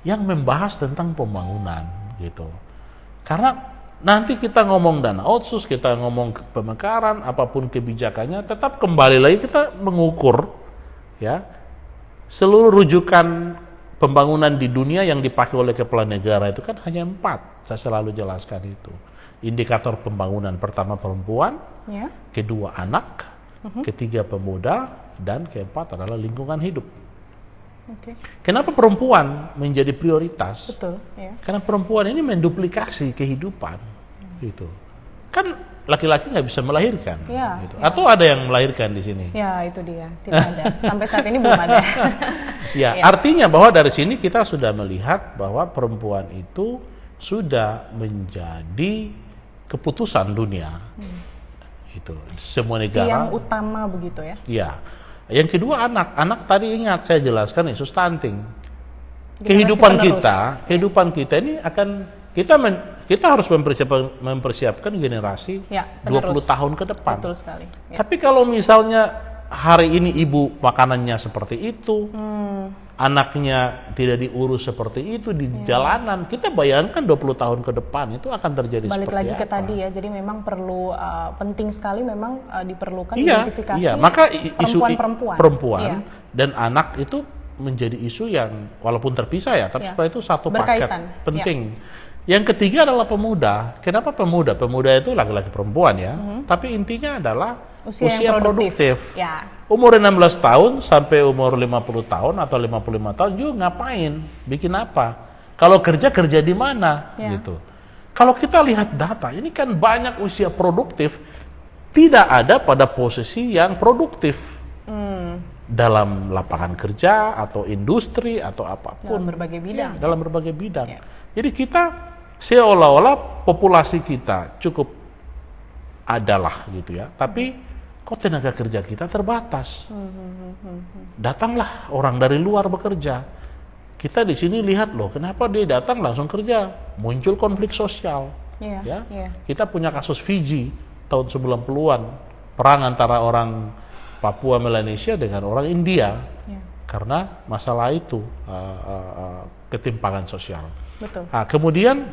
B: yang membahas tentang pembangunan, gitu. Karena nanti kita ngomong dana otsus, kita ngomong pemekaran, apapun kebijakannya, tetap kembali lagi kita mengukur, ya, seluruh rujukan pembangunan di dunia yang dipakai oleh kepala negara itu kan hanya 4. Saya selalu jelaskan itu. Indikator pembangunan pertama perempuan, kedua anak, ketiga pemuda, dan keempat adalah lingkungan hidup. Kenapa perempuan menjadi prioritas?
A: Betul. Ya.
B: Karena perempuan ini menduplikasi kehidupan, gitu. Kan laki-laki nggak bisa melahirkan, gitu. Atau ada yang melahirkan di sini?
A: Ya, itu dia. Tidak ada. Sampai saat ini belum ada.
B: Artinya bahwa dari sini kita sudah melihat bahwa perempuan itu sudah menjadi keputusan dunia. Itu semua negara.
A: Yang utama begitu ya?
B: Iya. Yang kedua anak. Anak tadi ingat saya jelaskan isu stunting. Kehidupan kita ini akan kita harus mempersiapkan generasi 20 tahun ke depan.
A: Betul sekali. Ya.
B: Tapi kalau misalnya hari ini ibu makanannya seperti itu, anaknya tidak diurus seperti itu di jalanan, kita bayangkan 20 tahun ke depan itu akan terjadi
A: Balik
B: seperti
A: lagi
B: apa.
A: ke tadi ya, jadi memang perlu penting sekali memang diperlukan identifikasi
B: maka perempuan dan anak itu menjadi isu yang walaupun terpisah ya, tapi itu satu paket penting. Yang ketiga adalah pemuda. Kenapa pemuda? Pemuda itu laki-laki perempuan ya, tapi intinya adalah usia produktif. Umur 16 tahun sampai umur 50 tahun atau 55 tahun juga ngapain? Bikin apa? Kalau kerja di mana? Gitu. Kalau kita lihat data, ini kan banyak usia produktif tidak ada pada posisi yang produktif. Dalam lapangan kerja atau industri atau apapun. Dalam berbagai bidang. Jadi kita seolah-olah populasi kita cukup adalah gitu ya, tapi kok tenaga kerja kita terbatas. Datanglah orang dari luar bekerja. Kita di sini lihat loh, kenapa dia datang langsung kerja? Muncul konflik sosial. Kita punya kasus Fiji tahun 90-an, perang antara orang Papua Melanesia dengan orang India karena masalah itu ketimpangan sosial.
A: Betul.
B: Nah, kemudian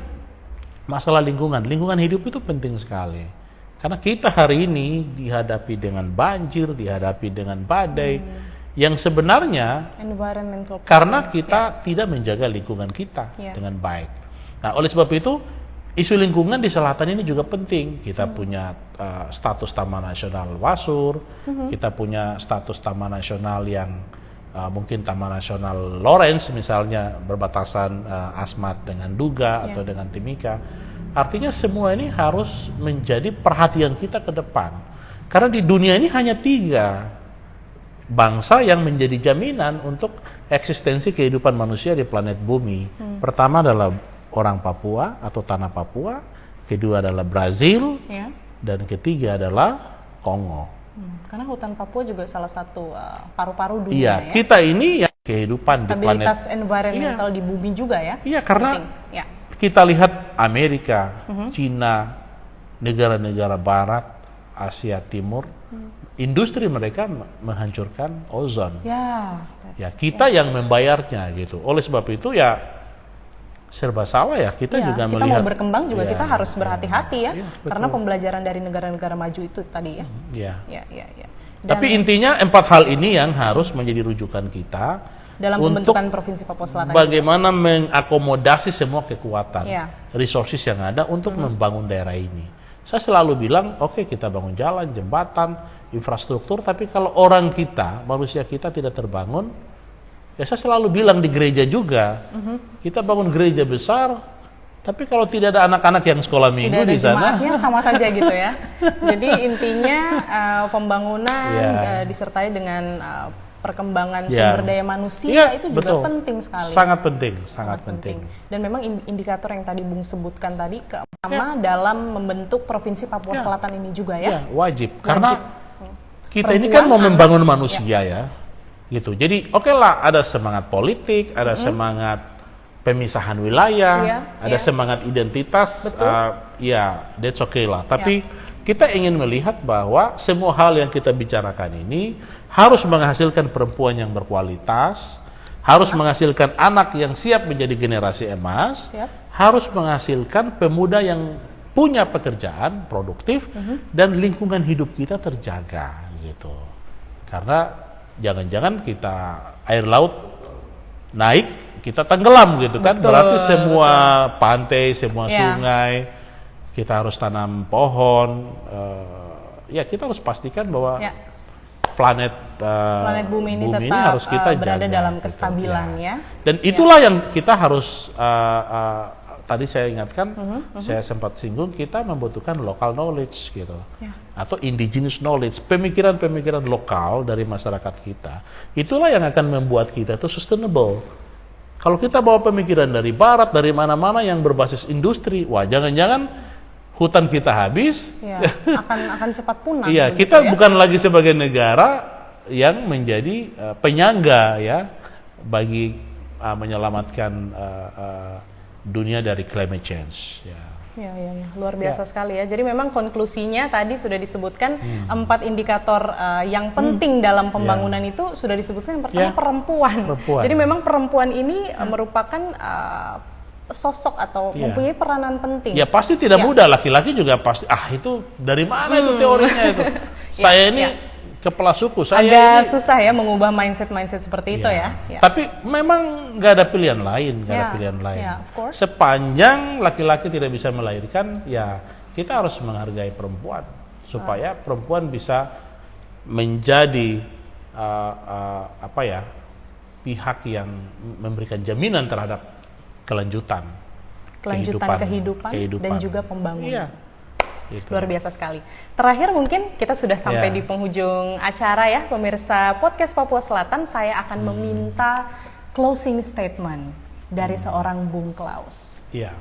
B: masalah lingkungan hidup itu penting sekali karena kita hari ini dihadapi dengan banjir, dihadapi dengan badai yang sebenarnya karena kita tidak menjaga lingkungan kita dengan baik. Nah, oleh sebab itu isu lingkungan di selatan ini juga penting. Kita punya status Taman Nasional Wasur, kita punya status Taman Nasional yang mungkin Taman Nasional Lawrence misalnya berbatasan Asmat dengan Duga atau dengan Timika. Artinya semua ini harus menjadi perhatian kita ke depan. Karena di dunia ini hanya 3 bangsa yang menjadi jaminan untuk eksistensi kehidupan manusia di planet bumi. Pertama adalah orang Papua atau tanah Papua, kedua adalah Brazil, dan ketiga adalah Kongo.
A: Karena hutan Papua juga salah satu paru-paru dunia.
B: Kita ini yang kehidupan di planet.
A: Stabilitas environmental di bumi juga ya.
B: Iya, karena kita lihat Amerika, Cina, negara-negara Barat, Asia Timur, industri mereka menghancurkan ozon. Kita yang membayarnya gitu. Oleh sebab itu serba salah ya kita juga
A: kita
B: melihat.
A: Kita mau berkembang juga kita harus berhati-hati ya, karena pembelajaran dari negara-negara maju itu tadi ya. Tapi intinya 4 hal ini yang harus menjadi rujukan kita
B: dalam
A: pembentukan Provinsi Papua Selatan.
B: Bagaimana mengakomodasi semua kekuatan, resources yang ada untuk membangun daerah ini. Saya selalu bilang, oke, kita bangun jalan, jembatan, infrastruktur, tapi kalau orang kita, manusia kita tidak terbangun, ya saya selalu bilang di gereja juga, kita bangun gereja besar, tapi kalau tidak ada anak-anak yang sekolah minggu di sana,
A: jemaatnya sama saja gitu ya. Jadi intinya pembangunan disertai dengan perkembangan
B: Ya.
A: sumber daya manusia
B: Iya,
A: itu juga
B: betul.
A: penting sekali.
B: Sangat penting, sangat penting.
A: Dan memang indikator yang tadi Bung sebutkan tadi keutama dalam membentuk Provinsi Papua
B: Ya.
A: Selatan ini juga
B: Ya,
A: ya.
B: wajib. Karena kita ini
A: Perempuan,
B: kan mau
A: anak.
B: membangun manusia ya. Gitu. Jadi oke lah, ada semangat politik, ada semangat pemisahan wilayah,
A: Iya,
B: ada
A: iya.
B: semangat identitas,
A: Betul.
B: ya that's okay lah. Tapi kita ingin melihat bahwa semua hal yang kita bicarakan ini harus menghasilkan perempuan yang berkualitas, harus menghasilkan anak yang siap menjadi generasi emas,
A: Siap.
B: harus menghasilkan pemuda yang punya pekerjaan produktif dan lingkungan hidup kita terjaga gitu. Karena jangan-jangan kita air laut naik, kita tenggelam gitu kan.
A: Betul,
B: Berarti semua pantai, semua
A: Ya.
B: sungai kita harus tanam pohon. Ya kita harus pastikan bahwa
A: Ya.
B: planet
A: Planet bumi ini tetap
B: harus kita
A: berada
B: jaga,
A: dalam
B: gitu.
A: kestabilan ya.
B: Dan itulah yang kita harus tadi saya ingatkan, saya sempat singgung, kita membutuhkan local knowledge gitu,
A: Ya.
B: atau indigenous knowledge, pemikiran-pemikiran lokal dari masyarakat kita. Itulah yang akan membuat kita itu sustainable. Kalau kita bawa pemikiran dari barat, dari mana-mana yang berbasis industri, wah jangan-jangan hutan kita habis.
A: Ya, akan cepat punah.
B: Iya,
A: begitu
B: kita
A: ya.
B: bukan lagi sebagai negara yang menjadi penyangga ya bagi menyelamatkan dunia dari climate change. Ya.
A: Ya, luar biasa sekali ya. Jadi memang konklusinya tadi sudah disebutkan 4 indikator yang penting dalam pembangunan itu sudah disebutkan. Yang pertama
B: Ya.
A: perempuan.
B: Perempuan.
A: Jadi memang perempuan ini merupakan sosok atau mempunyai peranan penting.
B: Ya pasti tidak mudah, laki-laki juga pasti. Itu dari mana itu teorinya itu? Saya ini kepala suku, saya
A: Agak
B: ini
A: susah ya mengubah mindset seperti itu ya. Ya.
B: Tapi memang nggak ada pilihan lain, nggak ada
A: Ya,
B: pilihan lain.
A: ya, of course.
B: Sepanjang laki-laki tidak bisa melahirkan, ya kita harus menghargai perempuan supaya perempuan bisa menjadi pihak yang memberikan jaminan terhadap kelanjutan
A: kehidupan dan juga pembangunan.
B: Iya. Gitu.
A: Luar biasa sekali. Terakhir mungkin kita sudah sampai
B: Ya.
A: di penghujung acara ya, pemirsa podcast Papua Selatan. Saya akan meminta closing statement dari seorang Bung Klaus.
B: Iya.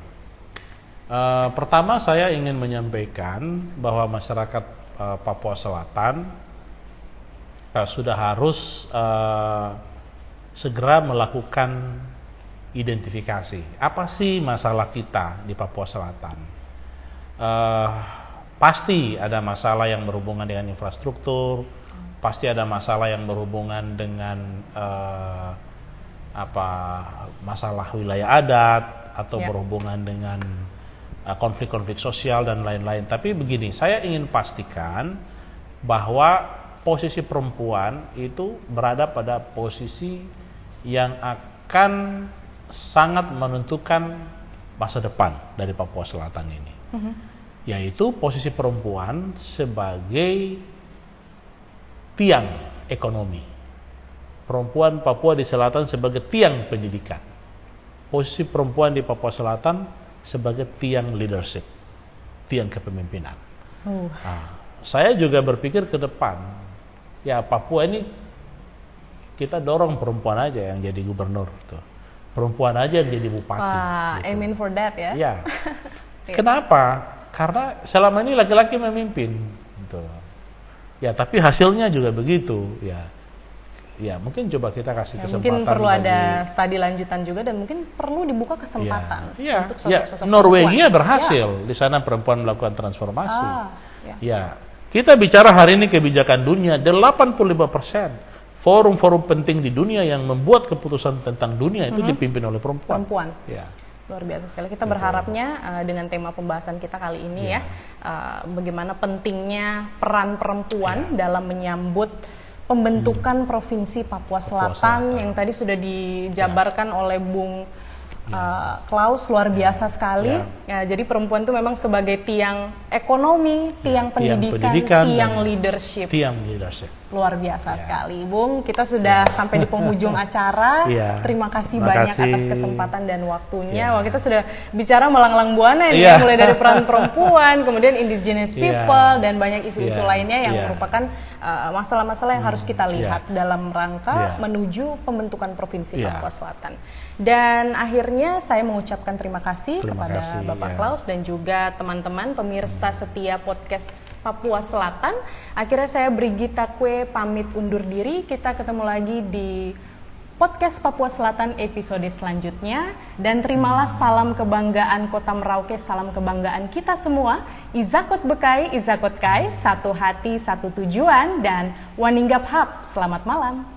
B: Pertama saya ingin menyampaikan bahwa masyarakat Papua Selatan sudah harus segera melakukan identifikasi. Apa sih masalah kita di Papua Selatan? Pasti ada masalah yang berhubungan dengan infrastruktur, pasti ada masalah yang berhubungan dengan masalah wilayah adat atau berhubungan dengan konflik-konflik sosial dan lain-lain. Tapi begini, saya ingin pastikan bahwa posisi perempuan itu berada pada posisi yang akan sangat menentukan masa depan dari Papua Selatan ini. Yaitu posisi perempuan sebagai tiang ekonomi. Perempuan Papua di Selatan sebagai tiang pendidikan. Posisi perempuan di Papua Selatan sebagai tiang leadership, tiang kepemimpinan. Saya juga berpikir ke depan, ya Papua ini kita dorong perempuan aja yang jadi gubernur tuh. Perempuan aja yang jadi bupati.
A: Wah,
B: gitu.
A: aiming for that ya.
B: Ya. Kenapa? Karena selama ini laki-laki memimpin, gitu. Ya, tapi hasilnya juga begitu, ya. Ya, mungkin coba kita kasih kesempatan.
A: Mungkin perlu ada studi lanjutan juga dan mungkin perlu dibuka kesempatan untuk sosok-sosok
B: Norwegia
A: perempuan.
B: berhasil. Di sana perempuan melakukan transformasi.
A: Ya.
B: Kita bicara hari ini kebijakan dunia, 85%. Forum-forum penting di dunia yang membuat keputusan tentang dunia itu dipimpin oleh perempuan. Ya.
A: Luar biasa sekali. Kita berharapnya dengan tema pembahasan kita kali ini bagaimana pentingnya peran perempuan dalam menyambut pembentukan Provinsi Papua Selatan yang tadi sudah dijabarkan oleh Bung Klaus luar biasa sekali. Ya, jadi perempuan itu memang sebagai tiang ekonomi, tiang pendidikan, tiang leadership. Luar biasa sekali, Bung. Kita sudah sampai di penghujung acara. Terima kasih banyak atas kesempatan dan waktunya. Wah, kita sudah bicara melanglang buana ini, mulai dari peran perempuan, kemudian indigenous people, dan banyak isu-isu lainnya yang merupakan masalah-masalah yang harus kita lihat dalam rangka menuju pembentukan Provinsi Papua Selatan. Dan akhirnya saya mengucapkan terima kasih kepada Bapak Klaus dan juga teman-teman pemirsa setia podcast Papua Selatan. Akhirnya saya Brigita Kue pamit undur diri. Kita ketemu lagi di podcast Papua Selatan episode selanjutnya. Dan terimalah salam kebanggaan Kota Merauke, salam kebanggaan kita semua. Izakot Bekai, Izakot Kai, satu hati, satu tujuan, dan Waninggap Hap. Selamat malam.